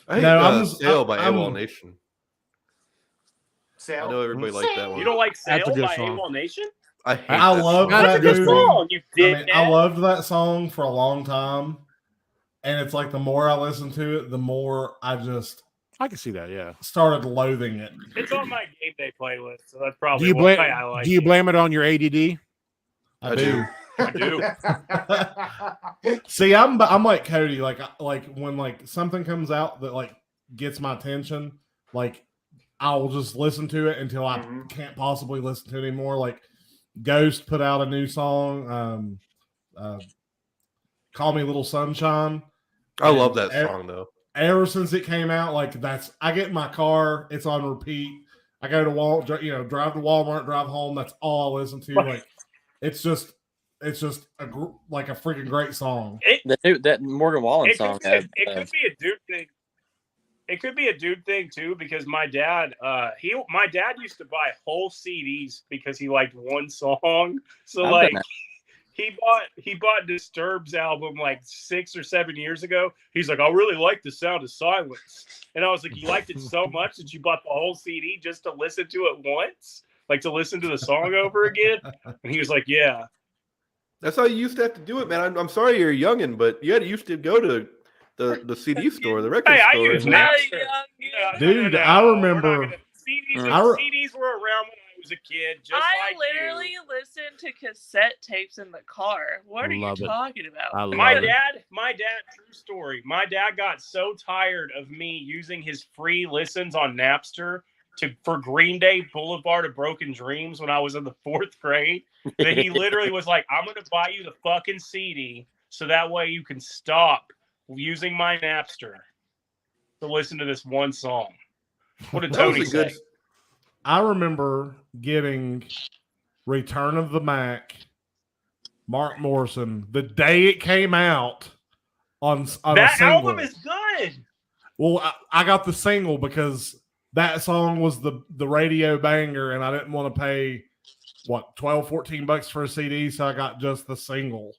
I hate No, Sail by I'm- AWOL Nation. I know everybody liked that one. You don't like That's a Sail good by song. AWOL Nation? I hate I that love song. that That's a good movie. song. You I did. mean, I loved that song for a long time, and it's like the more I listen to it, the more I just I can see that. Yeah. started loathing it. It's on my game day playlist, so that's probably Do you why blame? I like Do you it. blame it on your ADD? I do. I do. See, I'm like Cody. Like when like something comes out that like gets my attention, like I'll just listen to it until I can't possibly listen to it anymore. Like Ghost put out a new song, "Call Me Little Sunshine." I love And that song though. Ever since it came out, like I get in my car, it's on repeat. I go to drive to Walmart, drive home. That's all I listen to. Like it's just a freaking great song. That Morgan Wallen song. It could be a dude thing. It could be a dude thing too, because my dad used to buy whole CDs because he liked one song. So I've like done he bought Disturbed's album like 6 or 7 years ago. He's like, I really like the sound of silence. And I was like, you liked it so much that you bought the whole CD just to listen to it once? Like to listen to the song over again? And he was like, yeah. That's how you used to have to do it, man. I'm sorry you're a youngin', but you used to go to the CD store, the record Hey, I store. use and- Napster. Dude, I remember- CDs were around when I was a kid, just I like literally you. listened to cassette tapes in the car. What are Love you it. talking about? I love My it. dad, true story. My dad got so tired of me using his free listens on Napster for Green Day Boulevard of Broken Dreams when I was in the 4th grade that he literally was like, I'm going to buy you the fucking CD so that way you can stop using my Napster to listen to this one song. What did That was Tony a good. say? I remember getting Return of the Mac, Mark Morrison, the day it came out on a That single. album is good. Well, I got the single because that song was the radio banger, and I didn't want to pay $12-14 for a CD, so I got just the single,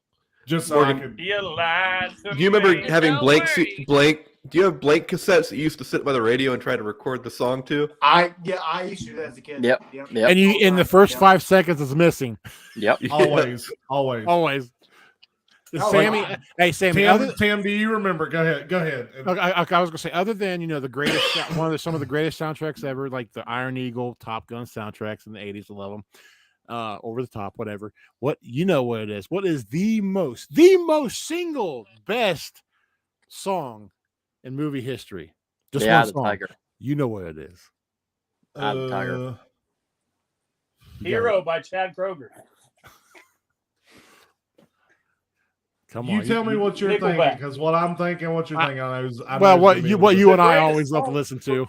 just so I could. You lied to Do you remember me. having Don't blank? worry. Do you have blank cassettes that you used to sit by the radio and try to record the song to? I used to do that as a kid. Yep. And you in the first 5 seconds is missing. Yep. Always. Always. Oh, Sammy, wow. hey Sammy. Tim, do you remember? Go ahead. Okay, I was gonna say, other than the greatest, some of the greatest soundtracks ever, like the Iron Eagle, Top Gun soundtracks in the '80s, I love them. Over the Top, whatever. What it is? What is the most single best song in movie history? Just Yeah, one the song. Tiger. You know what it is? The Tiger. Hero by Chad Kroger. Come You on, tell me what you're Nickelback. thinking, because what I'm thinking, what you're thinking, I know is what you and I greatest always love to song. listen to.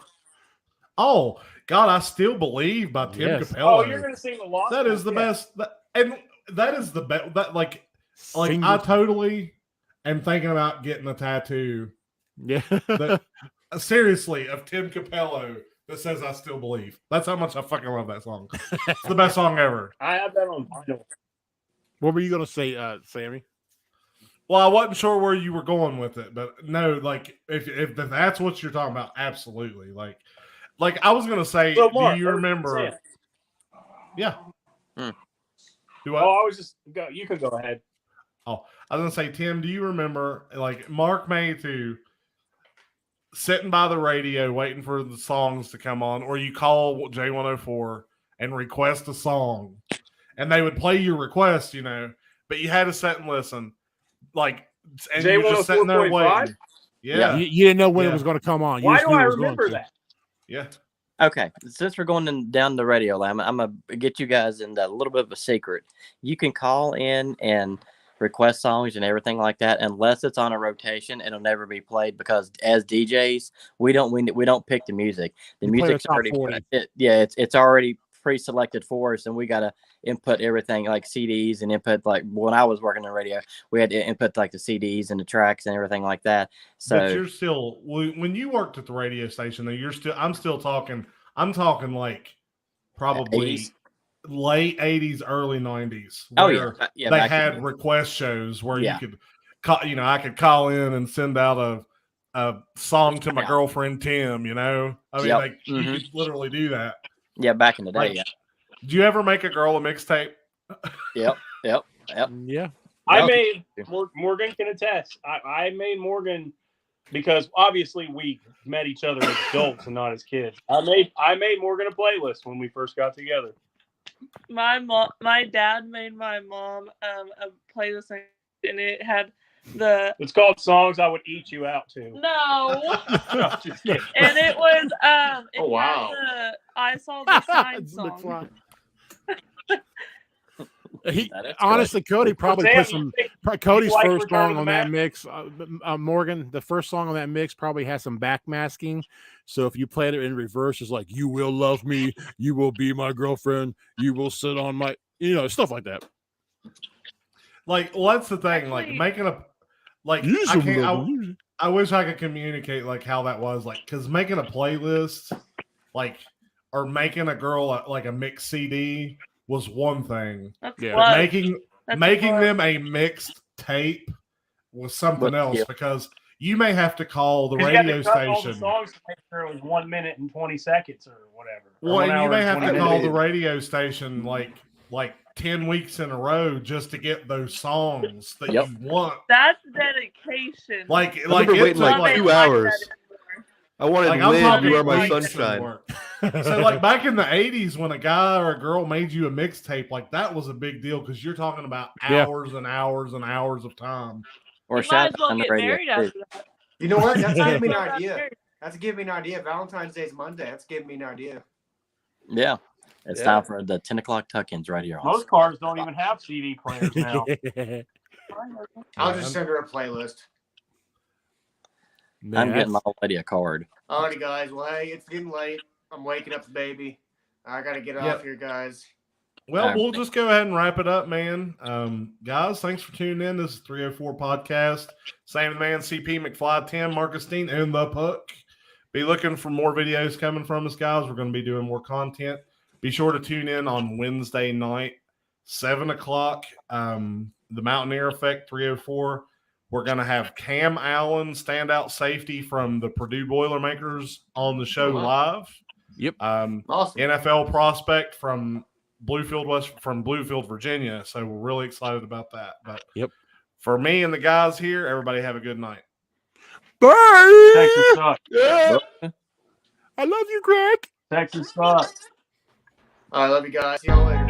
Oh God, I Still Believe by Tim Yes. Capello. Oh, you're gonna sing the Lost. That is the Yeah. best, and that is the best. That like Single- I totally am thinking about getting a tattoo. yeah. That, seriously, of Tim Capello that says "I Still Believe." That's how much I fucking love that song. It's the best song ever. I have that on vinyl. What were you gonna say, Sammy? Well, I wasn't sure where you were going with it, but no, like if that's what you're talking about, absolutely. Like I was gonna say, So, Mark, do you what were remember? saying? Yeah. Hmm. Do Oh, I was just go. You can go ahead. I was gonna say, Tim, do you remember like Mark Mayhew sitting by the radio waiting for the songs to come on, or you call J104 and request a song, and they would play your request, but you had to sit and listen, and you were just sitting there waiting. Yeah, You didn't know when Yeah. it was going to come on. You Why just do knew I it was going remember to. that? yeah. Okay, since we're going down the radio line, I'm gonna get you guys into a little bit of a secret. You can call in and request songs and everything like that. Unless it's on a rotation, it'll never be played because as DJs, we don't pick the music. The You play the music's top already 40. it's already pre-selected for us, and we gotta input everything like CDs and input like when I was working on radio, we had to input like the CDs and the tracks and everything like that. So but you're still when you worked at the radio station, though, I'm talking like probably 80s. late 80s, early 90s, Oh, where yeah, they back had then. request shows where Yeah. you could call, I could call in and send out a song to my Yeah. girlfriend Tim, I mean, Yep. like you could literally do that. Yeah, back in the day. Like, Yeah. Did you ever make a girl a mixtape? Yep. Yeah. I made Morgan can attest. I made Morgan because obviously we met each other as adults and not as kids. I made Morgan a playlist when we first got together. My dad made my mom a playlist, and it had It's called Songs I Would Eat You Out To. no, No, just kidding. and it was Oh, wow. had the I Saw the Sign It looks song. like- He, That is honestly, Cody probably Sam, put some. Cody's like first Return of song the on that Mac? mix, Morgan. The first song on that mix probably has some backmasking. So if you played it in reverse, it's like "You will love me, you will be my girlfriend, you will sit on my," stuff like that. Like, well, that's the thing. Like Actually- making a like Use I them, can't. brother. I wish I could communicate like how that was, like, because making a playlist, like, or making a girl like a mixed CD was one thing. That's Yeah. what. Making That's what. them a mixed tape was something else Yeah. because you may have to call the 'Cause you had to radio cut all the station. songs to make sure it was 1 minute and 20 seconds or whatever. Or Well, 1 and you hour may and have 20 to call minutes. the radio station like 10 weeks in a row just to get those songs that Yep. you want. That's dedication. Like I remember it waiting took, like Love it 2 like hours. that anymore. I wanted like, I'm Lynn, talking You Are My weeks and Sunshine. work. So like back in the 80s when a guy or a girl made you a mixtape, like that was a big deal because you're talking about Yeah. hours and hours and hours of time. Or You might shout as well on the get radio. married too. after that. You know what? That's giving me an Might as well idea. get married. That's giving me an idea. Valentine's Day is Monday. That's giving me an idea. Yeah. It's time for the 10 o'clock tuck-ins right here. Most cars don't even have CD players now. I'll just send her a playlist. Man, I'm getting my old lady a card. Alrighty, guys. Well, hey, it's getting late. I'm waking up the baby. I gotta get Yep. off here, guys. Well, we'll just go ahead and wrap it up, man. Guys, thanks for tuning in. This is 304 Podcast. Sam the Man, CP, McFly, Tim, Marcus Dean, and the Puck. Be looking for more videos coming from us, guys. We're going to be doing more content. Be sure to tune in on Wednesday night, 7 o'clock. The Mountaineer Effect 304. We're going to have Cam Allen, standout safety from the Purdue Boilermakers, on the show live. Yep. Awesome. NFL prospect from Bluefield, Virginia. So we're really excited about that. But for me and the guys here, everybody have a good night. Bye. Texas sucks. Yeah. I love you, Greg. Texas sucks. I love you guys. See y'all later.